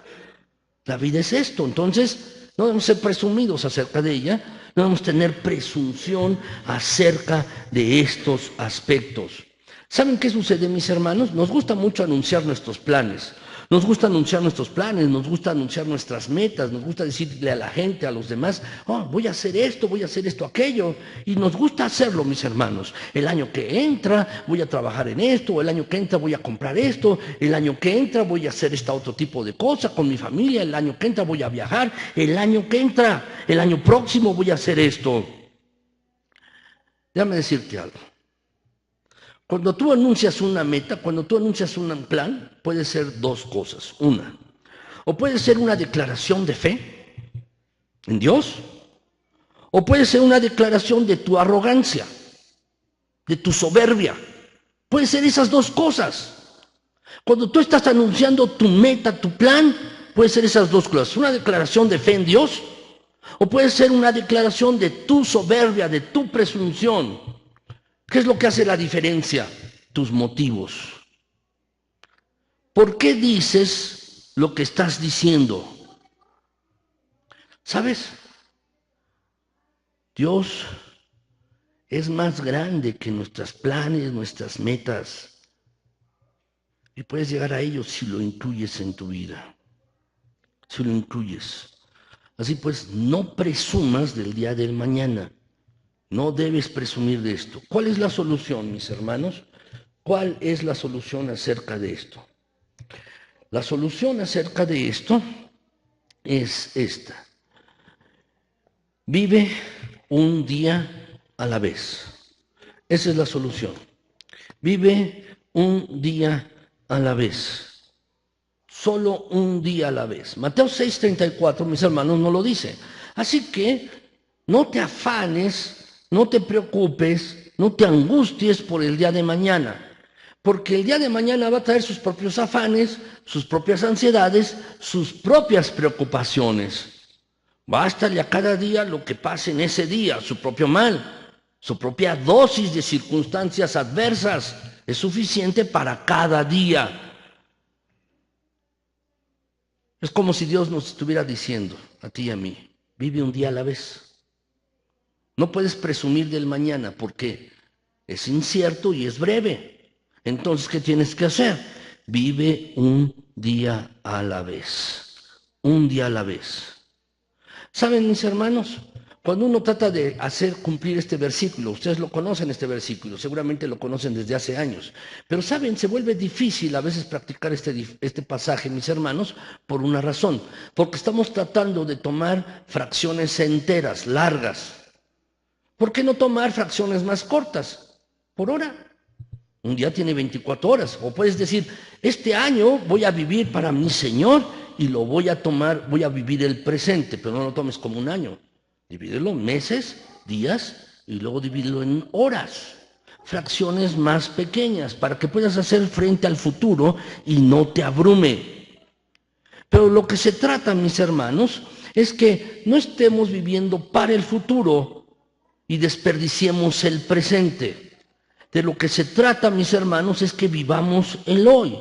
La vida es esto. Entonces, no debemos ser presumidos acerca de ella, no debemos tener presunción acerca de estos aspectos. ¿Saben qué sucede, mis hermanos? Nos gusta mucho anunciar nuestros planes. Nos gusta anunciar nuestros planes, nos gusta anunciar nuestras metas, nos gusta decirle a la gente, a los demás, oh, voy a hacer esto, aquello. Y nos gusta hacerlo, mis hermanos. El año que entra voy a trabajar en esto, el año que entra voy a comprar esto, el año que entra voy a hacer este otro tipo de cosa con mi familia, el año que entra voy a viajar, el año que entra, el año próximo voy a hacer esto. Déjame decirte algo. Cuando tú anuncias una meta, cuando tú anuncias un plan, puede ser dos cosas. Una, o puede ser una declaración de fe en Dios, o puede ser una declaración de tu arrogancia, de tu soberbia. Puede ser esas dos cosas. Cuando tú estás anunciando tu meta, tu plan, puede ser esas dos cosas. Una declaración de fe en Dios, o puede ser una declaración de tu soberbia, de tu presunción. ¿Qué es lo que hace la diferencia? Tus motivos. ¿Por qué dices lo que estás diciendo? ¿Sabes? Dios es más grande que nuestros planes, nuestras metas. Y puedes llegar a ellos si lo incluyes en tu vida. Si lo incluyes. Así pues, no presumas del día del mañana. No debes presumir de esto. ¿Cuál es la solución, mis hermanos? ¿Cuál es la solución acerca de esto? La solución acerca de esto es esta. Vive un día a la vez. Esa es la solución. Vive un día a la vez. Solo un día a la vez. Mateo 6:34, mis hermanos, no lo dice. Así que no te afanes, no te preocupes, no te angusties por el día de mañana, porque el día de mañana va a traer sus propios afanes, sus propias ansiedades, sus propias preocupaciones. Bástale a cada día lo que pase en ese día, su propio mal, su propia dosis de circunstancias adversas. Es suficiente para cada día. Es como si Dios nos estuviera diciendo, a ti y a mí, vive un día a la vez. No puedes presumir del mañana porque es incierto y es breve. Entonces, ¿qué tienes que hacer? Vive un día a la vez. Un día a la vez. ¿Saben, mis hermanos? Cuando uno trata de hacer cumplir este versículo, ustedes lo conocen este versículo, seguramente lo conocen desde hace años, pero saben, se vuelve difícil a veces practicar este pasaje, mis hermanos, por una razón, porque estamos tratando de tomar fracciones enteras, largas. ¿Por qué no tomar fracciones más cortas? Por hora. Un día tiene 24 horas. O puedes decir, este año voy a vivir para mi Señor y lo voy a tomar, voy a vivir el presente, pero no lo tomes como un año. Divídelo en meses, días y luego divídelo en horas. Fracciones más pequeñas para que puedas hacer frente al futuro y no te abrume. Pero lo que se trata, mis hermanos, es que no estemos viviendo para el futuro y desperdiciemos el presente. De lo que se trata, mis hermanos, es que vivamos el hoy.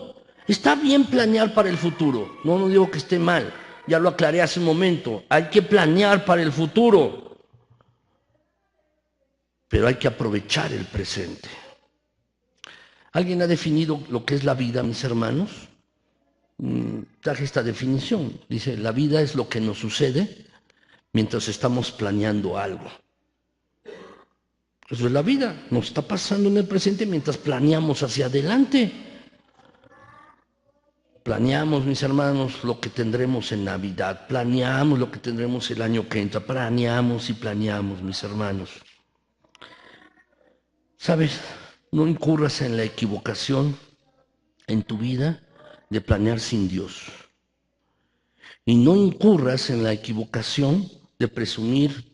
Está bien planear para el futuro, no digo que esté mal, ya lo aclaré hace un momento, hay que planear para el futuro, pero hay que aprovechar el presente. ¿Alguien ha definido lo que es la vida, mis hermanos? Traje esta definición, dice, la vida es lo que nos sucede mientras estamos planeando algo. Eso es la vida, nos está pasando en el presente mientras planeamos hacia adelante. Planeamos, mis hermanos, lo que tendremos en Navidad, planeamos lo que tendremos el año que entra, planeamos y planeamos, mis hermanos. ¿Sabes? No incurras en la equivocación en tu vida de planear sin Dios. Y no incurras en la equivocación de presumir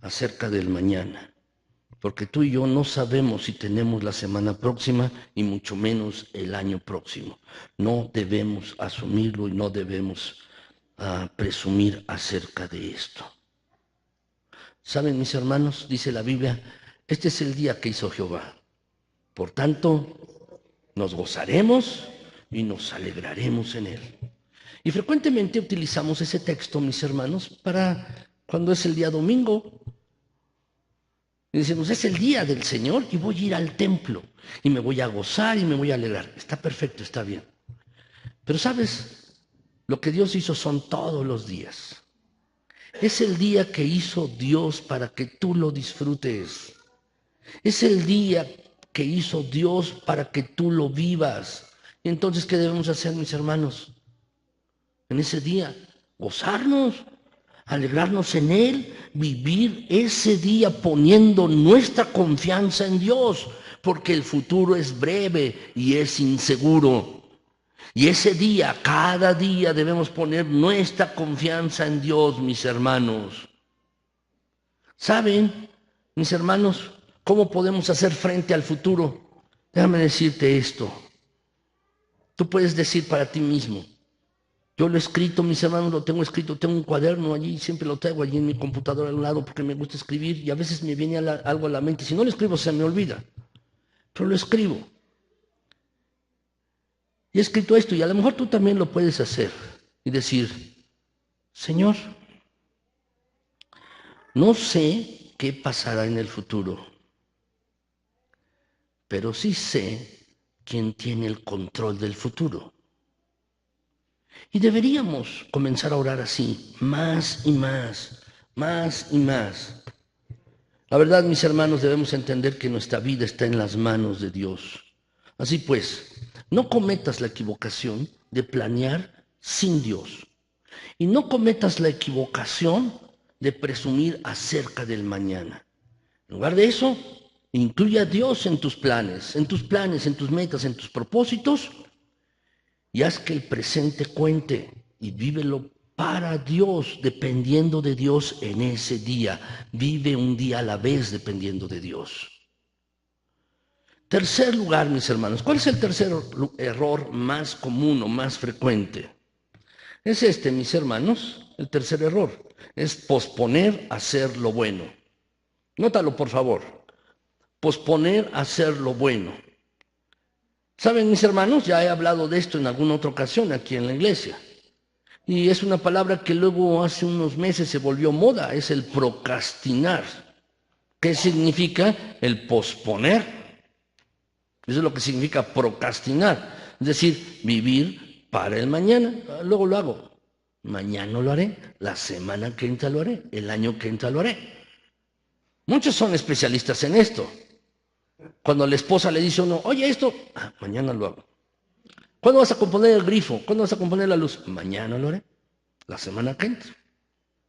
acerca del mañana. Porque tú y yo no sabemos si tenemos la semana próxima y mucho menos el año próximo. No debemos asumirlo y no debemos presumir acerca de esto. ¿Saben, mis hermanos? Dice la Biblia, este es el día que hizo Jehová. Por tanto, nos gozaremos y nos alegraremos en él. Y frecuentemente utilizamos ese texto, mis hermanos, para cuando es el día domingo. Y decimos, es el día del Señor y voy a ir al templo y me voy a gozar y me voy a alegrar. Está perfecto, está bien. Pero ¿sabes? Lo que Dios hizo son todos los días. Es el día que hizo Dios para que tú lo disfrutes. Es el día que hizo Dios para que tú lo vivas. Y entonces, ¿qué debemos hacer, mis hermanos? En ese día, gozarnos, alegrarnos en Él, vivir ese día poniendo nuestra confianza en Dios, porque el futuro es breve y es inseguro. Y ese día, cada día debemos poner nuestra confianza en Dios, mis hermanos. ¿Saben, mis hermanos, cómo podemos hacer frente al futuro? Déjame decirte esto. Tú puedes decir para ti mismo, yo lo he escrito, mis hermanos, lo tengo escrito, tengo un cuaderno allí, siempre lo traigo allí en mi computadora al lado porque me gusta escribir y a veces me viene algo a la mente. Si no lo escribo se me olvida, pero lo escribo. Y he escrito esto y a lo mejor tú también lo puedes hacer y decir, Señor, no sé qué pasará en el futuro, pero sí sé quién tiene el control del futuro. Y deberíamos comenzar a orar así, más y más, más y más. La verdad, mis hermanos, debemos entender que nuestra vida está en las manos de Dios. Así pues, no cometas la equivocación de planear sin Dios. Y no cometas la equivocación de presumir acerca del mañana. En lugar de eso, incluye a Dios en tus planes, en tus metas, en tus propósitos, y haz que el presente cuente y vívelo para Dios, dependiendo de Dios en ese día. Vive un día a la vez dependiendo de Dios. Tercer lugar, mis hermanos, ¿cuál es el tercer error más común o más frecuente? Es este, mis hermanos, el tercer error. Es posponer hacer lo bueno. Nótalo, por favor. Posponer hacer lo bueno. Saben, mis hermanos, ya he hablado de esto en alguna otra ocasión aquí en la iglesia. Y es una palabra que luego hace unos meses se volvió moda, es el procrastinar. ¿Qué significa? El posponer. Eso es lo que significa procrastinar. Es decir, vivir para el mañana. Luego lo hago. Mañana lo haré, la semana que entra lo haré, el año que entra lo haré. Muchos son especialistas en esto. Cuando la esposa le dice a uno, oye, esto, mañana lo hago. ¿Cuándo vas a componer el grifo? ¿Cuándo vas a componer la luz? Mañana lo haré, la semana que entra.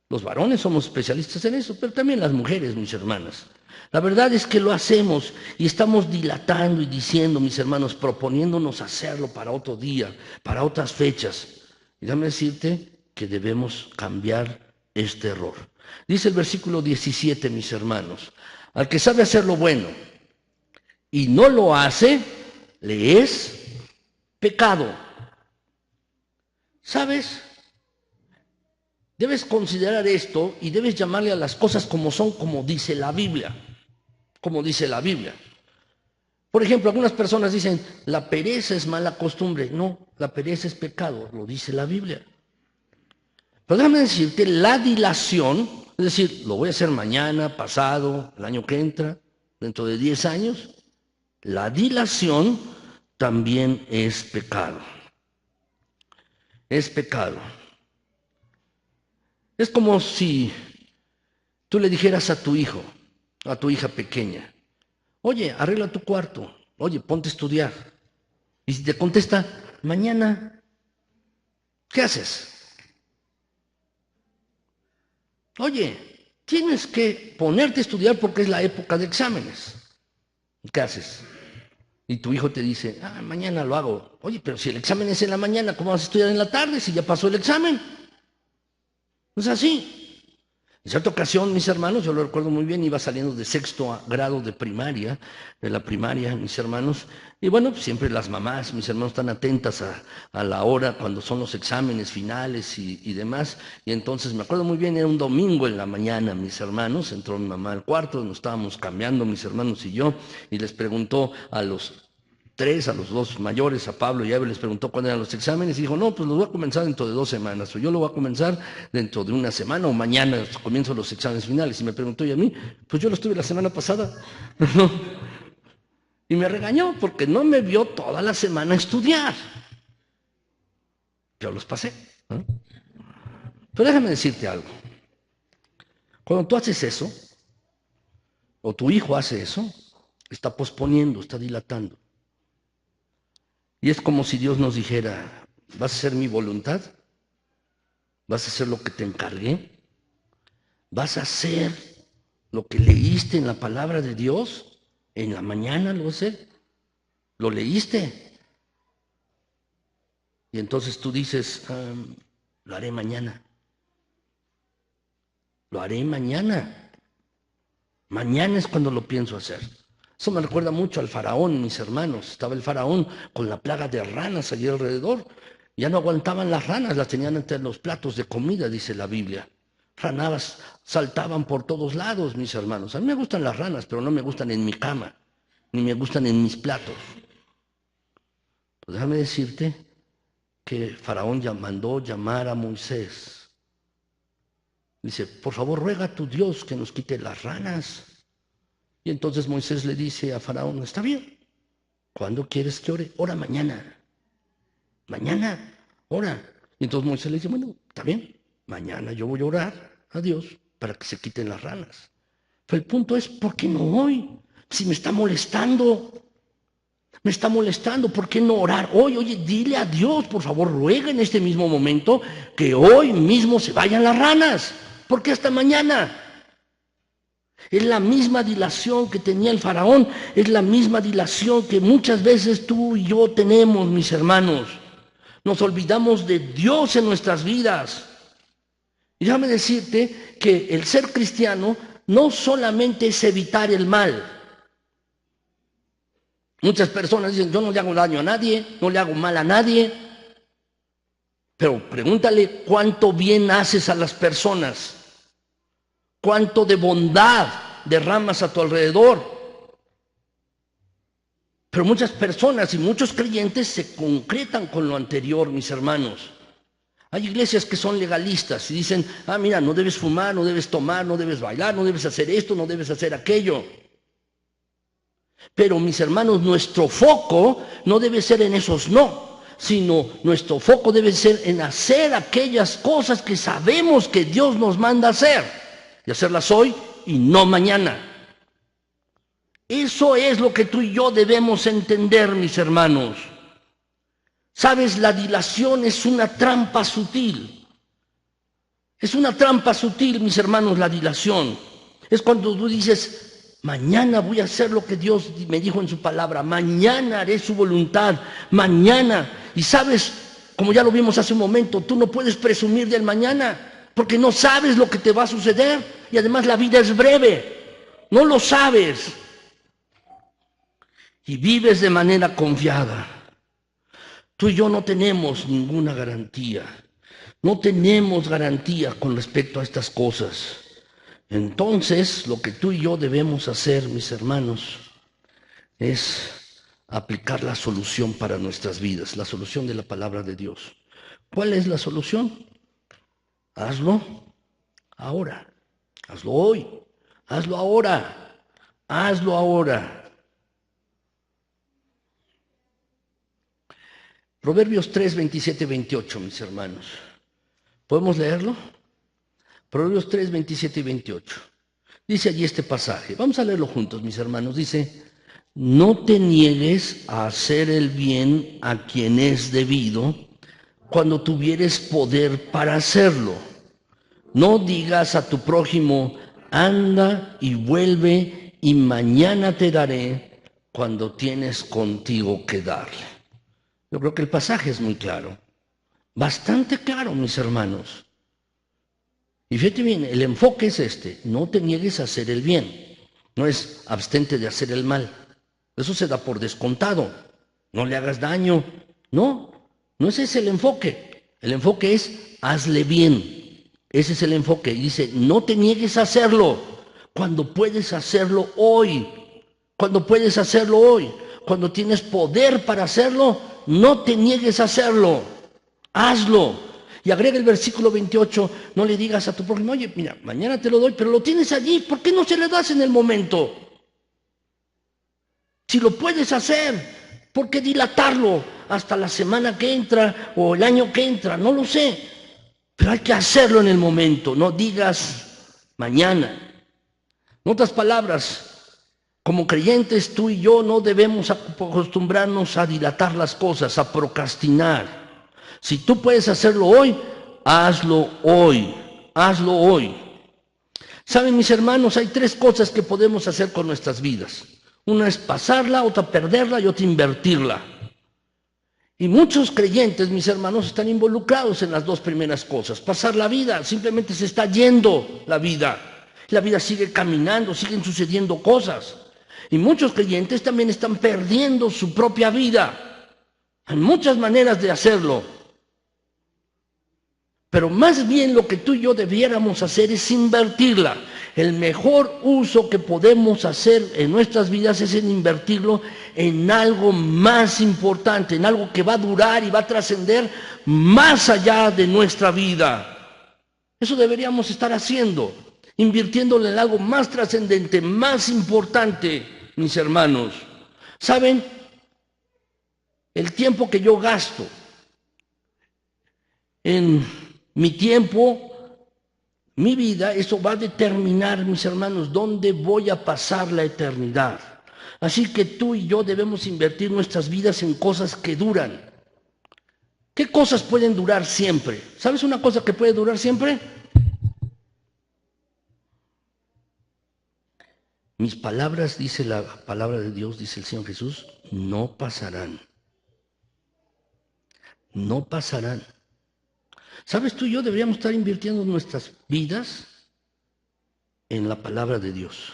Los varones somos especialistas en eso, pero también las mujeres, mis hermanas. La verdad es que lo hacemos y estamos dilatando y diciendo, mis hermanos, proponiéndonos hacerlo para otro día, para otras fechas. Y déjame decirte que debemos cambiar este error. Dice el versículo 17, mis hermanos, al que sabe hacer lo bueno y no lo hace, le es pecado. ¿Sabes? Debes considerar esto y debes llamarle a las cosas como son, como dice la Biblia. Como dice la Biblia. Por ejemplo, algunas personas dicen, la pereza es mala costumbre. No, la pereza es pecado, lo dice la Biblia. Pero déjame decirte, la dilación, es decir, lo voy a hacer mañana, pasado, el año que entra, dentro de 10 años, la dilación también es pecado. Es pecado. Es como si tú le dijeras a tu hijo, a tu hija pequeña, oye, arregla tu cuarto, oye, ponte a estudiar. Y si te contesta, mañana, ¿qué haces? Oye, tienes que ponerte a estudiar porque es la época de exámenes. ¿Qué haces? Y tu hijo te dice, mañana lo hago. Oye, pero si el examen es en la mañana, ¿cómo vas a estudiar en la tarde si ya pasó el examen? No es así. En cierta ocasión, mis hermanos, yo lo recuerdo muy bien, iba saliendo de sexto grado de primaria, de la primaria, mis hermanos, y bueno, siempre las mamás, mis hermanos, están atentas a la hora cuando son los exámenes finales y demás, y entonces me acuerdo muy bien, era un domingo en la mañana, mis hermanos, entró mi mamá al cuarto, nos estábamos cambiando, mis hermanos y yo, y les preguntó a los dos mayores, a Pablo y a Eber, les preguntó cuándo eran los exámenes y dijo, no, pues los voy a comenzar dentro de 2 semanas, o yo lo voy a comenzar dentro de una semana o mañana comienzo los exámenes finales. Y me preguntó, ¿y a mí? Pues yo los tuve la semana pasada. Y me regañó porque no me vio toda la semana estudiar. Yo los pasé. Pero déjame decirte algo. Cuando tú haces eso, o tu hijo hace eso, está posponiendo, está dilatando. Y es como si Dios nos dijera, ¿vas a hacer mi voluntad? ¿Vas a hacer lo que te encargué? ¿Vas a hacer lo que leíste en la palabra de Dios? En la mañana lo sé. ¿Lo leíste? Y entonces tú dices, lo haré mañana. Lo haré mañana. Mañana es cuando lo pienso hacer. Eso me recuerda mucho al faraón, mis hermanos. Estaba el faraón con la plaga de ranas allí alrededor. Ya no aguantaban las ranas, las tenían entre los platos de comida, dice la Biblia. Ranas saltaban por todos lados, mis hermanos. A mí me gustan las ranas, pero no me gustan en mi cama, ni me gustan en mis platos. Pues déjame decirte que faraón mandó llamar a Moisés. Dice, por favor, ruega a tu Dios que nos quite las ranas. Y entonces Moisés le dice a Faraón, está bien, ¿cuándo quieres que ore? Ora mañana. Mañana, ora. Y entonces Moisés le dice, bueno, está bien, mañana yo voy a orar a Dios para que se quiten las ranas. Pero el punto es, ¿por qué no hoy? Si me está molestando, ¿por qué no orar hoy? Oye, dile a Dios, por favor, ruega en este mismo momento que hoy mismo se vayan las ranas. ¿Por qué hasta mañana? Es la misma dilación que tenía el faraón, es la misma dilación que muchas veces tú y yo tenemos, mis hermanos. Nos olvidamos de Dios en nuestras vidas. Y déjame decirte que el ser cristiano no solamente es evitar el mal. Muchas personas dicen, yo no le hago daño a nadie, no le hago mal a nadie. Pero pregúntale cuánto bien haces a las personas, cuánto de bondad derramas a tu alrededor. Pero muchas personas y muchos creyentes se concretan con lo anterior, mis hermanos. Hay iglesias que son legalistas y dicen, mira, no debes fumar, no debes tomar, no debes bailar, no debes hacer esto, no debes hacer aquello. Pero, mis hermanos, nuestro foco no debe ser en esos no, sino nuestro foco debe ser en hacer aquellas cosas que sabemos que Dios nos manda hacer, y hacerlas hoy y no mañana. Eso es lo que tú y yo debemos entender, mis hermanos. Sabes, la dilación es una trampa sutil. Es una trampa sutil, mis hermanos, la dilación. Es cuando tú dices, mañana voy a hacer lo que Dios me dijo en su palabra, mañana haré su voluntad, mañana. Y sabes, como ya lo vimos hace un momento, tú no puedes presumir del mañana, porque no sabes lo que te va a suceder. Y además la vida es breve, no lo sabes. Y vives de manera confiada. Tú y yo no tenemos ninguna garantía. No tenemos garantía con respecto a estas cosas. Entonces, lo que tú y yo debemos hacer, mis hermanos, es aplicar la solución para nuestras vidas, la solución de la palabra de Dios. ¿Cuál es la solución? Hazlo ahora. Hazlo hoy. Hazlo ahora. Hazlo ahora. Proverbios 3, 27, 28, mis hermanos. ¿Podemos leerlo? Proverbios 3, 27 y 28. Dice allí este pasaje. Vamos a leerlo juntos, mis hermanos. Dice, no te niegues a hacer el bien a quien es debido cuando tuvieres poder para hacerlo. No digas a tu prójimo, anda y vuelve y mañana te daré cuando tienes contigo que darle. Yo creo que el pasaje es muy claro, bastante claro, mis hermanos. Y fíjate bien, el enfoque es este, no te niegues a hacer el bien, no es abstente de hacer el mal. Eso se da por descontado, no le hagas daño, no es ese el enfoque. El enfoque es hazle bien, ese es el enfoque. Y dice, no te niegues a hacerlo cuando puedes hacerlo hoy, cuando puedes hacerlo hoy, cuando tienes poder para hacerlo. No te niegues a hacerlo, hazlo. Y agrega el versículo 28, no le digas a tu prójimo, oye, mira, mañana te lo doy, pero lo tienes allí, ¿por qué no se lo das en el momento? Si lo puedes hacer, ¿por qué dilatarlo hasta la semana que entra o el año que entra? No lo sé, pero hay que hacerlo en el momento, no digas mañana. En otras palabras, como creyentes, tú y yo no debemos acostumbrarnos a dilatar las cosas, a procrastinar. Si tú puedes hacerlo hoy, hazlo hoy, hazlo hoy. Saben, mis hermanos, hay tres cosas que podemos hacer con nuestras vidas. Una es pasarla, otra perderla y otra invertirla. Y muchos creyentes, mis hermanos, están involucrados en las dos primeras cosas. Pasar la vida, simplemente se está yendo la vida. La vida sigue caminando, siguen sucediendo cosas. Y muchos creyentes también están perdiendo su propia vida. Hay muchas maneras de hacerlo. Pero más bien lo que tú y yo debiéramos hacer es invertirla. El mejor uso que podemos hacer en nuestras vidas es en invertirlo en algo más importante, en algo que va a durar y va a trascender más allá de nuestra vida. Eso deberíamos estar haciendo, invirtiéndolo en algo más trascendente, más importante. Mis hermanos, ¿saben? El tiempo que yo gasto en mi tiempo, mi vida, eso va a determinar, mis hermanos, dónde voy a pasar la eternidad. Así que tú y yo debemos invertir nuestras vidas en cosas que duran. ¿Qué cosas pueden durar siempre? ¿Sabes una cosa que puede durar siempre? Mis palabras, dice la palabra de Dios, dice el Señor Jesús, no pasarán. No pasarán. ¿Sabes? Tú y yo deberíamos estar invirtiendo nuestras vidas en la palabra de Dios.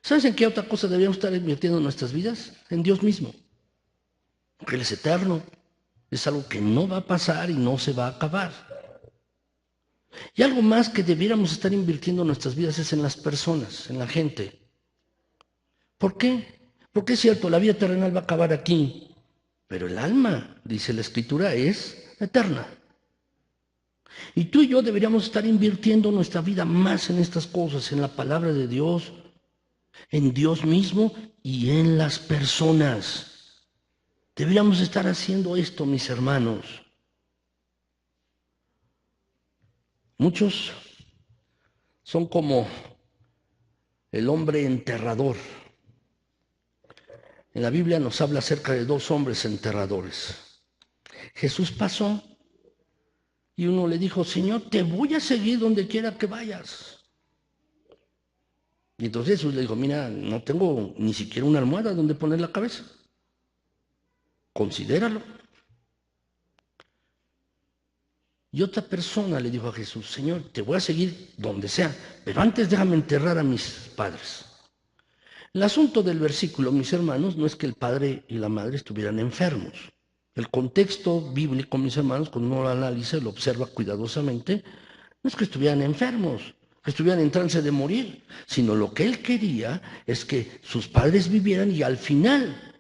¿Sabes en qué otra cosa deberíamos estar invirtiendo nuestras vidas? En Dios mismo. Porque Él es eterno. Es algo que no va a pasar y no se va a acabar. Y algo más que debiéramos estar invirtiendo en nuestras vidas es en las personas, en la gente. ¿Por qué? Porque es cierto, la vida terrenal va a acabar aquí, pero el alma, dice la Escritura, es eterna. Y tú y yo deberíamos estar invirtiendo nuestra vida más en estas cosas, en la palabra de Dios, en Dios mismo y en las personas. Deberíamos estar haciendo esto, mis hermanos. Muchos son como el hombre enterrador. En la Biblia nos habla acerca de dos hombres enterradores. Jesús pasó y uno le dijo: Señor, te voy a seguir donde quiera que vayas. Y entonces Jesús le dijo: mira, no tengo ni siquiera una almohada donde poner la cabeza. Considéralo. Y otra persona le dijo a Jesús: Señor, te voy a seguir donde sea, pero antes déjame enterrar a mis padres. El asunto del versículo, mis hermanos, no es que el padre y la madre estuvieran enfermos. El contexto bíblico, mis hermanos, cuando uno lo analiza y lo observa cuidadosamente, no es que estuvieran enfermos, que estuvieran en trance de morir, sino lo que él quería es que sus padres vivieran y al final,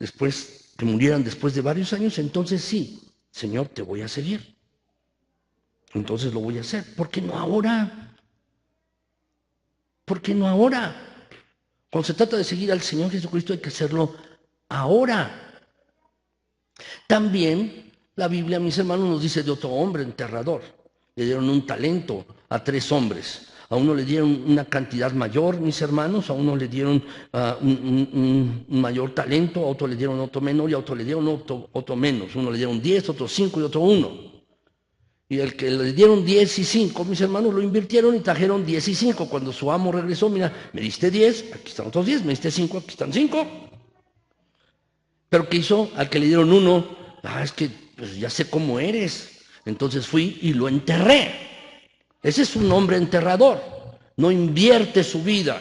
después que murieran después de varios años, entonces sí, Señor, te voy a seguir. Entonces lo voy a hacer. ¿Por qué no ahora? ¿Por qué no ahora? Cuando se trata de seguir al Señor Jesucristo hay que hacerlo ahora. También la Biblia, mis hermanos, nos dice de otro hombre enterrador. Le dieron un talento a 3 hombres. A uno le dieron una cantidad mayor, mis hermanos, a uno le dieron un mayor talento, a otro le dieron otro menor y a otro le dieron otro menos. Uno le dieron 10, otro 5 y otro 1. Y el que le dieron 10 y 5, mis hermanos, lo invirtieron y trajeron 10 y 5. Cuando su amo regresó, mira, me diste 10, aquí están otros 10, me diste 5, aquí están 5. Pero ¿qué hizo? Al que le dieron 1, es que pues, ya sé cómo eres. Entonces fui y lo enterré. Ese es un hombre enterrador. No invierte su vida.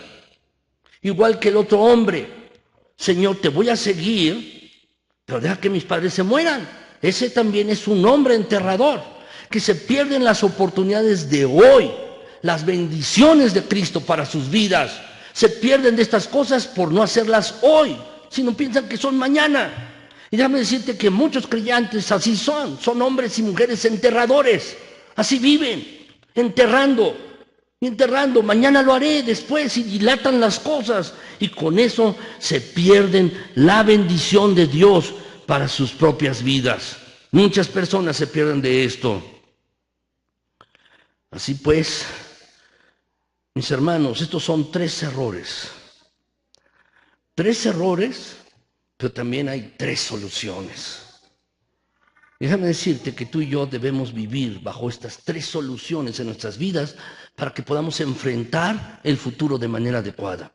Igual que el otro hombre. Señor, te voy a seguir, pero deja que mis padres se mueran. Ese también es un hombre enterrador. Que se pierden las oportunidades de hoy, las bendiciones de Cristo para sus vidas. Se pierden de estas cosas por no hacerlas hoy, sino piensan que son mañana. Y déjame decirte que muchos creyentes así son hombres y mujeres enterradores, así viven, enterrando, mañana lo haré, después, y dilatan las cosas, y con eso se pierden la bendición de Dios para sus propias vidas. Muchas personas se pierden de esto. Así pues, mis hermanos, estos son 3 errores. 3 errores, pero también hay 3 soluciones. Déjame decirte que tú y yo debemos vivir bajo estas 3 soluciones en nuestras vidas para que podamos enfrentar el futuro de manera adecuada.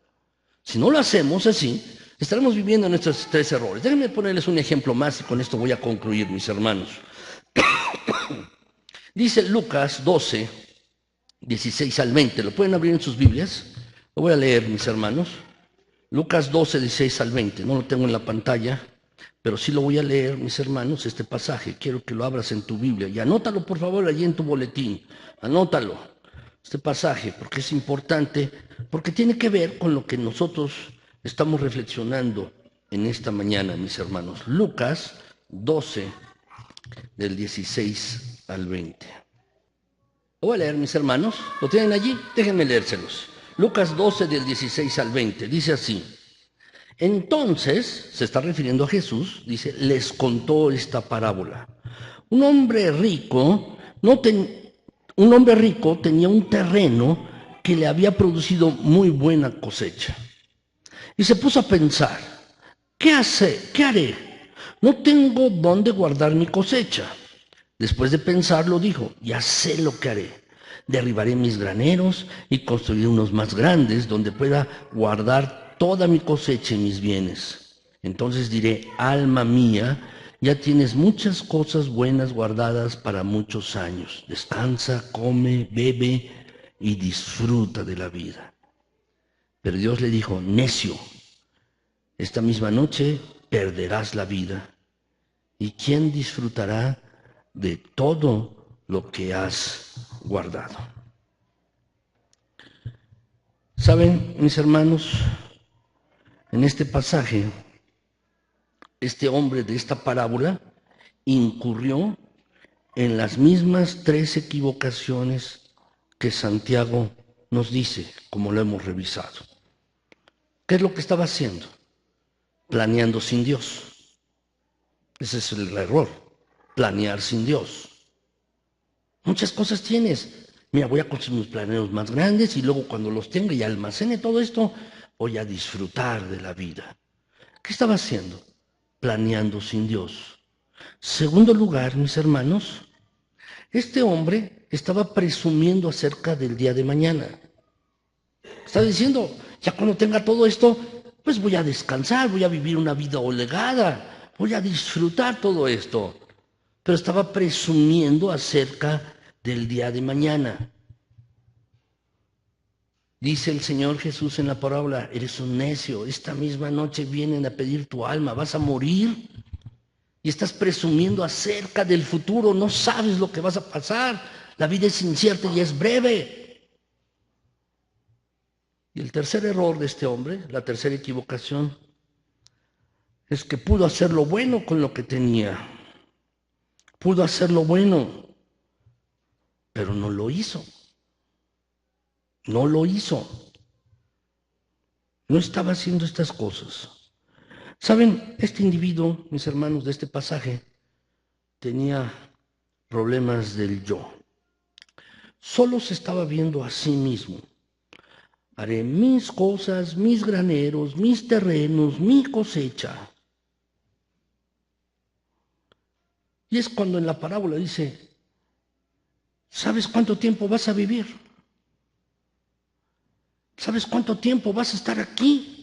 Si no lo hacemos así, estaremos viviendo en estos 3 errores. Déjenme ponerles un ejemplo más y con esto voy a concluir, mis hermanos. Dice Lucas 12, 16 al 20. ¿Lo pueden abrir en sus Biblias? Lo voy a leer, mis hermanos. Lucas 12, 16 al 20. No lo tengo en la pantalla, pero sí lo voy a leer, mis hermanos, este pasaje. Quiero que lo abras en tu Biblia. Y anótalo, por favor, allí en tu boletín. Anótalo, este pasaje, porque es importante, porque tiene que ver con lo que nosotros estamos reflexionando en esta mañana, mis hermanos. Lucas 12, del 16 al 20. Lo voy a leer, mis hermanos. ¿Lo tienen allí? Déjenme leérselos. Lucas 12, del 16 al 20. Dice así. Entonces, se está refiriendo a Jesús, dice, les contó esta parábola. Un hombre rico tenía un terreno que le había producido muy buena cosecha. Y se puso a pensar, ¿qué haré? No tengo dónde guardar mi cosecha. Después de pensarlo dijo, ya sé lo que haré. Derribaré mis graneros y construiré unos más grandes donde pueda guardar toda mi cosecha y mis bienes. Entonces diré, alma mía, ya tienes muchas cosas buenas guardadas para muchos años. Descansa, come, bebe y disfruta de la vida. Pero Dios le dijo, necio, esta misma noche perderás la vida ¿Y quién disfrutará de todo lo que has guardado? ¿Saben, mis hermanos? En este pasaje, este hombre de esta parábola incurrió en las mismas 3 equivocaciones que Santiago nos dice, como lo hemos revisado. ¿Qué es lo que estaba haciendo? Planeando sin Dios. Ese es el error, planear sin Dios. Muchas cosas tienes. Mira, voy a construir unos planeos más grandes y luego cuando los tenga y almacene todo esto, voy a disfrutar de la vida. ¿Qué estaba haciendo? Planeando sin Dios. Segundo lugar, mis hermanos, este hombre estaba presumiendo acerca del día de mañana. Está diciendo, ya cuando tenga todo esto, pues voy a descansar, voy a vivir una vida holgada, voy a disfrutar todo esto. Pero estaba presumiendo acerca del día de mañana. Dice el Señor Jesús en la parábola, eres un necio, esta misma noche vienen a pedir tu alma, vas a morir. Y estás presumiendo acerca del futuro, no sabes lo que vas a pasar. La vida es incierta y es breve. Y el tercer error de este hombre, la tercera equivocación, es que pudo hacer lo bueno con lo que tenía. Pudo hacer lo bueno, pero no lo hizo. No lo hizo. No estaba haciendo estas cosas. ¿Saben? Este individuo, mis hermanos, de este pasaje, tenía problemas del yo. Solo se estaba viendo a sí mismo. Haré mis cosas, mis graneros, mis terrenos, mi cosecha. Y es cuando en la parábola dice, ¿sabes cuánto tiempo vas a vivir? ¿Sabes cuánto tiempo vas a estar aquí?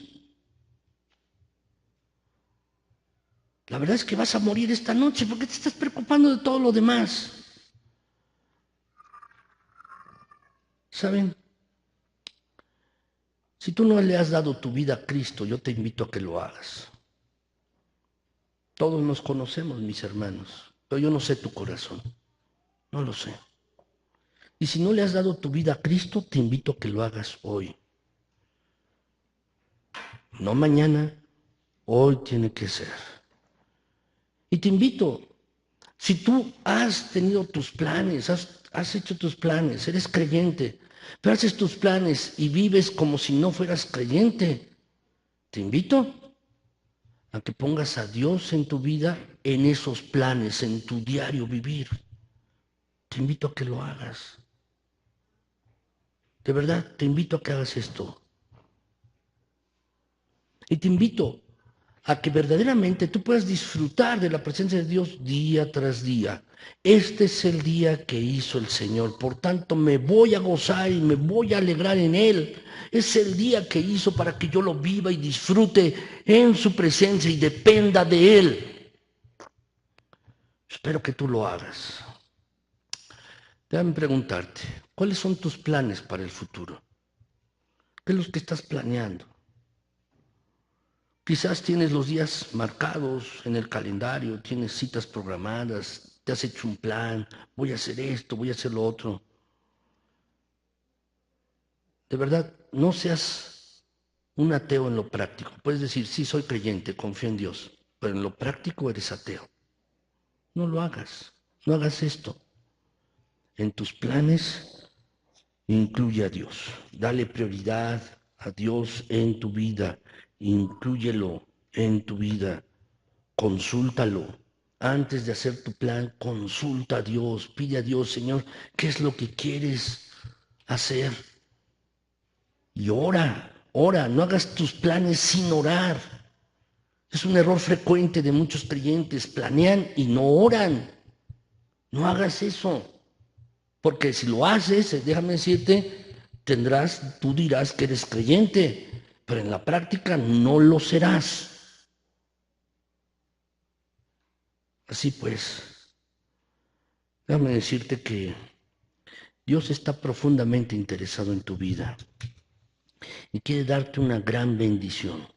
La verdad es que vas a morir esta noche. ¿Por qué te estás preocupando de todo lo demás? ¿Saben? Si tú no le has dado tu vida a Cristo, yo te invito a que lo hagas. Todos nos conocemos, mis hermanos, pero yo no sé tu corazón. No lo sé. Y si no le has dado tu vida a Cristo, te invito a que lo hagas hoy. No mañana, hoy tiene que ser. Y te invito, si tú has tenido tus planes, has hecho tus planes, eres creyente, pero haces tus planes y vives como si no fueras creyente, te invito a que pongas a Dios en tu vida, en esos planes, en tu diario vivir. Te invito a que lo hagas. De verdad, te invito a que hagas esto. Y te invito a que verdaderamente tú puedas disfrutar de la presencia de Dios día tras día. Este es el día que hizo el Señor, por tanto me voy a gozar y me voy a alegrar en Él. Es el día que hizo para que yo lo viva y disfrute en su presencia y dependa de Él. Espero que tú lo hagas. Déjame preguntarte, ¿cuáles son tus planes para el futuro? ¿Qué es lo que estás planeando? Quizás tienes los días marcados en el calendario, tienes citas programadas, te has hecho un plan, voy a hacer esto, voy a hacer lo otro. De verdad, no seas un ateo en lo práctico. Puedes decir, sí, soy creyente, confío en Dios, pero en lo práctico eres ateo. No lo hagas, no hagas esto. En tus planes incluye a Dios. Dale prioridad a Dios en tu vida. Inclúyelo en tu vida. Consúltalo. Antes de hacer tu plan, consulta a Dios. Pide a Dios, Señor, ¿qué es lo que quieres hacer? Y ora, ora. No hagas tus planes sin orar. Es un error frecuente de muchos creyentes. Planean y no oran. No hagas eso. Porque si lo haces, déjame decirte, tú dirás que eres creyente, pero en la práctica no lo serás. Así pues, déjame decirte que Dios está profundamente interesado en tu vida y quiere darte una gran bendición.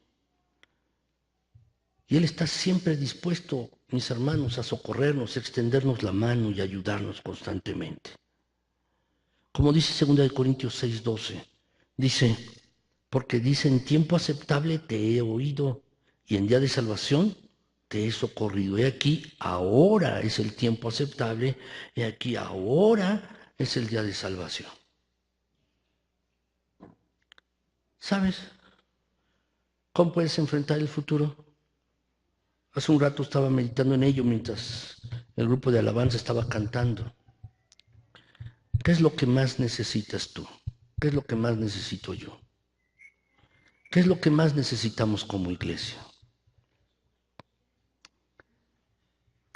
Y Él está siempre dispuesto mis hermanos, a socorrernos, a extendernos la mano y ayudarnos constantemente. Como dice 2 Corintios 6:12, dice, porque dice, en tiempo aceptable te he oído y en día de salvación te he socorrido. He aquí, ahora es el tiempo aceptable, he aquí, ahora es el día de salvación. ¿Sabes cómo puedes enfrentar el futuro? Hace un rato estaba meditando en ello mientras el grupo de alabanza estaba cantando. ¿Qué es lo que más necesitas tú? ¿Qué es lo que más necesito yo? ¿Qué es lo que más necesitamos como iglesia?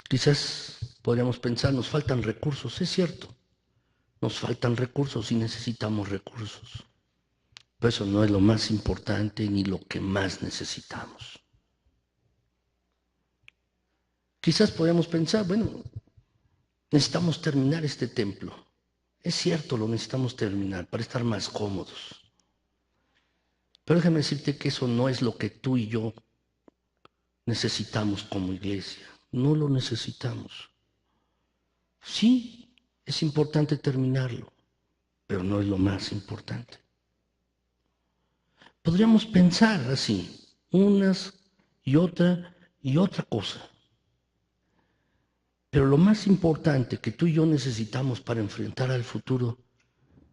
Quizás podríamos pensar, nos faltan recursos, es cierto, nos faltan recursos y necesitamos recursos, pero eso no es lo más importante ni lo que más necesitamos. Quizás podríamos pensar, bueno, necesitamos terminar este templo. Es cierto, lo necesitamos terminar para estar más cómodos. Pero déjame decirte que eso no es lo que tú y yo necesitamos como iglesia. No lo necesitamos. Sí, es importante terminarlo, pero no es lo más importante. Podríamos pensar así, unas y otra cosa. Pero lo más importante que tú y yo necesitamos para enfrentar al futuro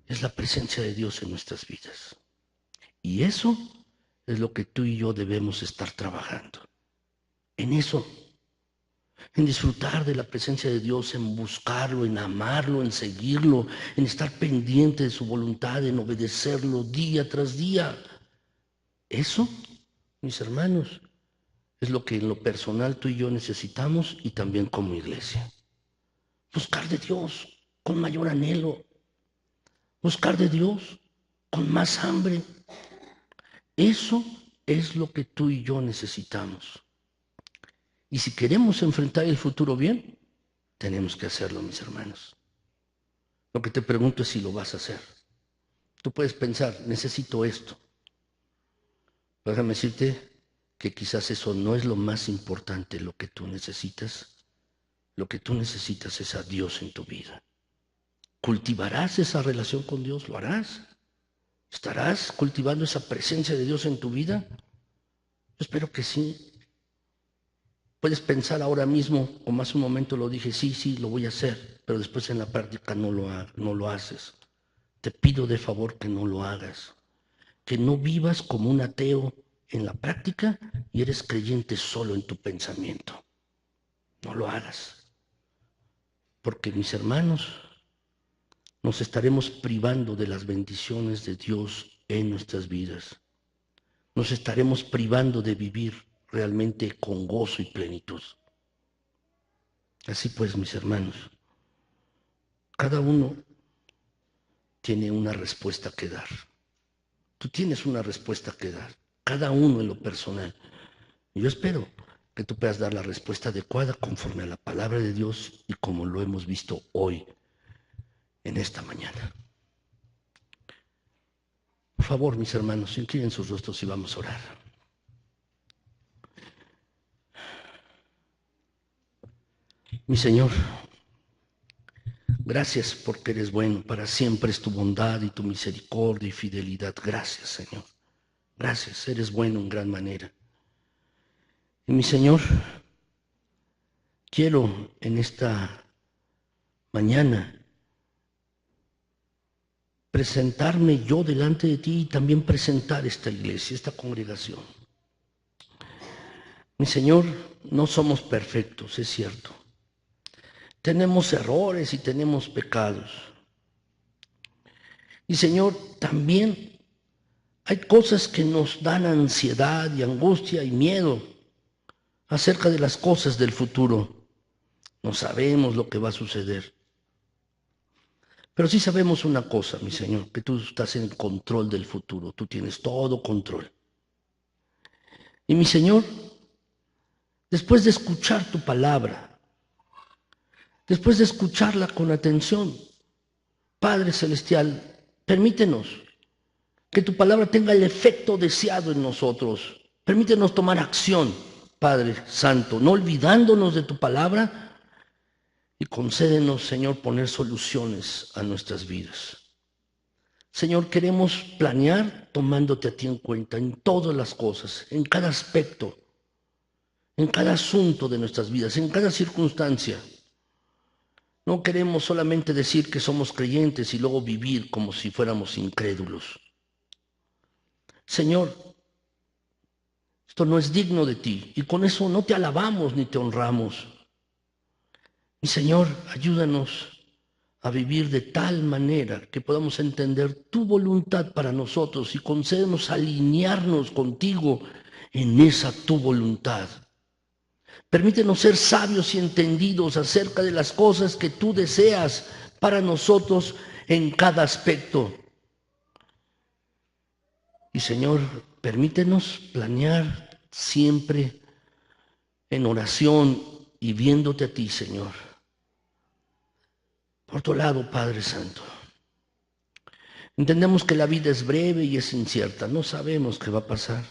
es la presencia de Dios en nuestras vidas. Y eso es lo que tú y yo debemos estar trabajando. En eso, en disfrutar de la presencia de Dios, en buscarlo, en amarlo, en seguirlo, en estar pendiente de su voluntad, en obedecerlo día tras día. Eso, mis hermanos, es lo que en lo personal tú y yo necesitamos y también como iglesia. Buscar de Dios con mayor anhelo, buscar de Dios con más hambre. Eso es lo que tú y yo necesitamos. Y si queremos enfrentar el futuro bien, tenemos que hacerlo, mis hermanos. Lo que te pregunto es si lo vas a hacer. Tú puedes pensar, necesito esto. Pero déjame decirte que quizás eso no es lo más importante, lo que tú necesitas. Lo que tú necesitas es a Dios en tu vida. ¿Cultivarás esa relación con Dios? ¿Lo harás? ¿Estarás cultivando esa presencia de Dios en tu vida? Yo espero que sí. Puedes pensar ahora mismo, como hace un momento lo dije, sí, lo voy a hacer, pero después en la práctica no lo haces. Te pido de favor que no lo hagas, que no vivas como un ateo en la práctica y eres creyente solo en tu pensamiento. No lo hagas, porque mis hermanos, nos estaremos privando de las bendiciones de Dios en nuestras vidas. Nos estaremos privando de vivir realmente con gozo y plenitud. Así pues, mis hermanos, cada uno tiene una respuesta que dar. Tú tienes una respuesta que dar, cada uno en lo personal. Y yo espero que tú puedas dar la respuesta adecuada conforme a la palabra de Dios y como lo hemos visto hoy, en esta mañana. Por favor, mis hermanos, inclinen sus rostros y vamos a orar. Mi Señor, gracias porque eres bueno, para siempre es tu bondad y tu misericordia y fidelidad. Gracias, Señor. Gracias, eres bueno en gran manera. Y mi Señor, quiero en esta mañana presentarme yo delante de ti y también presentar esta iglesia, esta congregación. Mi Señor, no somos perfectos, es cierto. Tenemos errores y tenemos pecados. Y Señor, también hay cosas que nos dan ansiedad y angustia y miedo acerca de las cosas del futuro. No sabemos lo que va a suceder. Pero sí sabemos una cosa, mi Señor, que tú estás en control del futuro. Tú tienes todo control. Y mi Señor, después de escuchar tu palabra, después de escucharla con atención, Padre Celestial, permítenos que tu palabra tenga el efecto deseado en nosotros. Permítenos tomar acción Padre Santo, no olvidándonos de tu palabra, y concédenos, Señor, poner soluciones a nuestras vidas. Señor, queremos planear tomándote a ti en cuenta en todas las cosas, en cada aspecto, en cada asunto de nuestras vidas, en cada circunstancia. No queremos solamente decir que somos creyentes y luego vivir como si fuéramos incrédulos. Señor, esto no es digno de ti y con eso no te alabamos ni te honramos. Y Señor, ayúdanos a vivir de tal manera que podamos entender tu voluntad para nosotros y concédenos alinearnos contigo en esa tu voluntad. Permítenos ser sabios y entendidos acerca de las cosas que tú deseas para nosotros en cada aspecto. Y Señor, permítenos planear siempre en oración y viéndote a ti, Señor. Por otro lado, Padre Santo, entendemos que la vida es breve y es incierta. No sabemos qué va a pasar,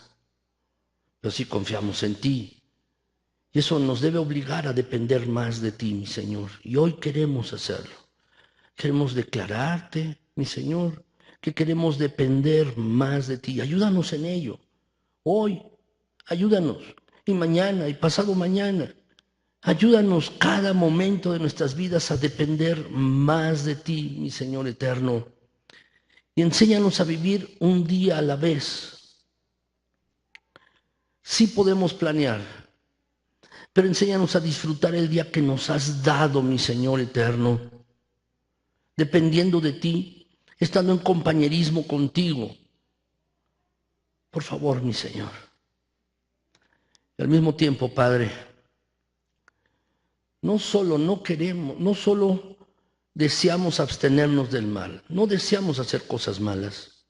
pero sí confiamos en ti. Y eso nos debe obligar a depender más de ti, mi Señor. Y hoy queremos hacerlo. Queremos declararte, mi Señor, que queremos depender más de ti. Ayúdanos en ello. Hoy, ayúdanos. Y mañana, y pasado mañana. Ayúdanos cada momento de nuestras vidas a depender más de ti, mi Señor eterno. Y enséñanos a vivir un día a la vez. Sí podemos planear, pero enséñanos a disfrutar el día que nos has dado, mi Señor eterno, dependiendo de ti, estando en compañerismo contigo. Por favor, mi Señor. Y al mismo tiempo, Padre, no solo deseamos abstenernos del mal, no deseamos hacer cosas malas,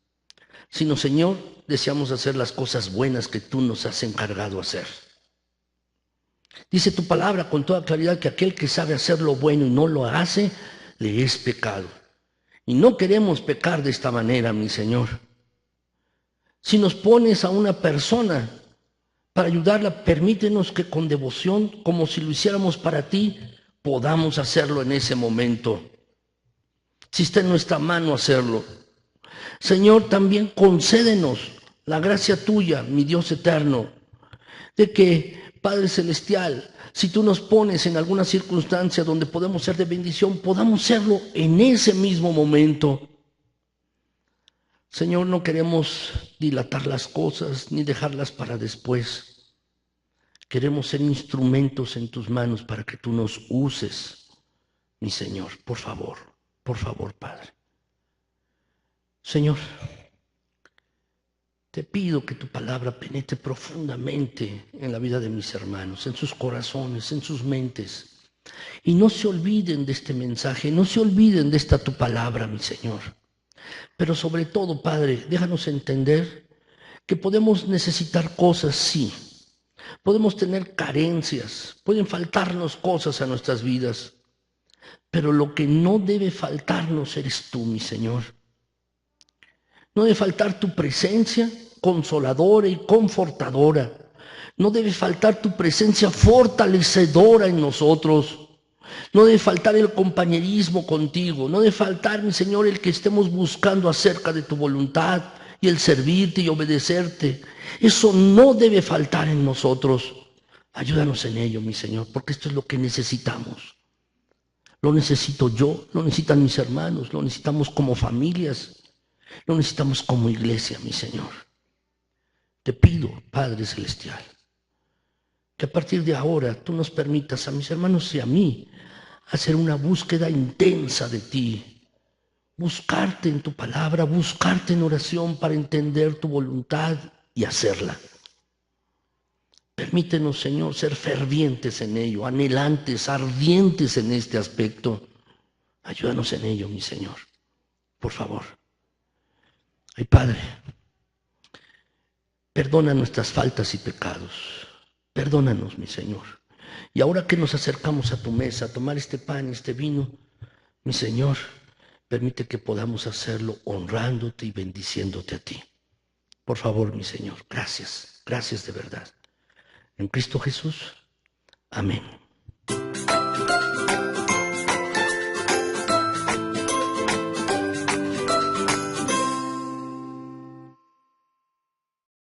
sino, Señor, deseamos hacer las cosas buenas que tú nos has encargado hacer. Dice tu palabra con toda claridad que aquel que sabe hacer lo bueno y no lo hace, le es pecado. Y no queremos pecar de esta manera, mi Señor. Si nos pones a una persona para ayudarla, permítenos que con devoción, como si lo hiciéramos para ti, podamos hacerlo en ese momento. Si está en nuestra mano hacerlo. Señor, también concédenos la gracia tuya, mi Dios eterno, de que, Padre Celestial, si tú nos pones en alguna circunstancia donde podemos ser de bendición, podamos serlo en ese mismo momento. Señor, no queremos dilatar las cosas ni dejarlas para después. Queremos ser instrumentos en tus manos para que tú nos uses, mi Señor. Por favor, Padre. Señor, te pido que tu palabra penetre profundamente en la vida de mis hermanos, en sus corazones, en sus mentes. Y no se olviden de este mensaje, no se olviden de esta tu palabra, mi Señor. Pero sobre todo, Padre, déjanos entender que podemos necesitar cosas, sí. Podemos tener carencias, pueden faltarnos cosas a nuestras vidas. Pero lo que no debe faltarnos eres tú, mi Señor. No debe faltar tu presencia consoladora y confortadora. No debe faltar tu presencia fortalecedora en nosotros. No debe faltar el compañerismo contigo. No debe faltar, mi Señor, el que estemos buscando acerca de tu voluntad y el servirte y obedecerte. Eso no debe faltar en nosotros. Ayúdanos en ello, mi Señor, porque esto es lo que necesitamos. Lo necesito yo, lo necesitan mis hermanos, lo necesitamos como familias. Lo necesitamos como iglesia, mi Señor. Te pido, Padre Celestial, que a partir de ahora tú nos permitas a mis hermanos y a mí hacer una búsqueda intensa de ti. Buscarte en tu palabra, buscarte en oración para entender tu voluntad y hacerla. Permítenos, Señor, ser fervientes en ello, anhelantes, ardientes en este aspecto. Ayúdanos en ello, mi Señor. Por favor. Ay, Padre, perdona nuestras faltas y pecados. Perdónanos, mi Señor. Y ahora que nos acercamos a tu mesa a tomar este pan y este vino, mi Señor, permite que podamos hacerlo honrándote y bendiciéndote a ti. Por favor, mi Señor, gracias, gracias de verdad. En Cristo Jesús. Amén.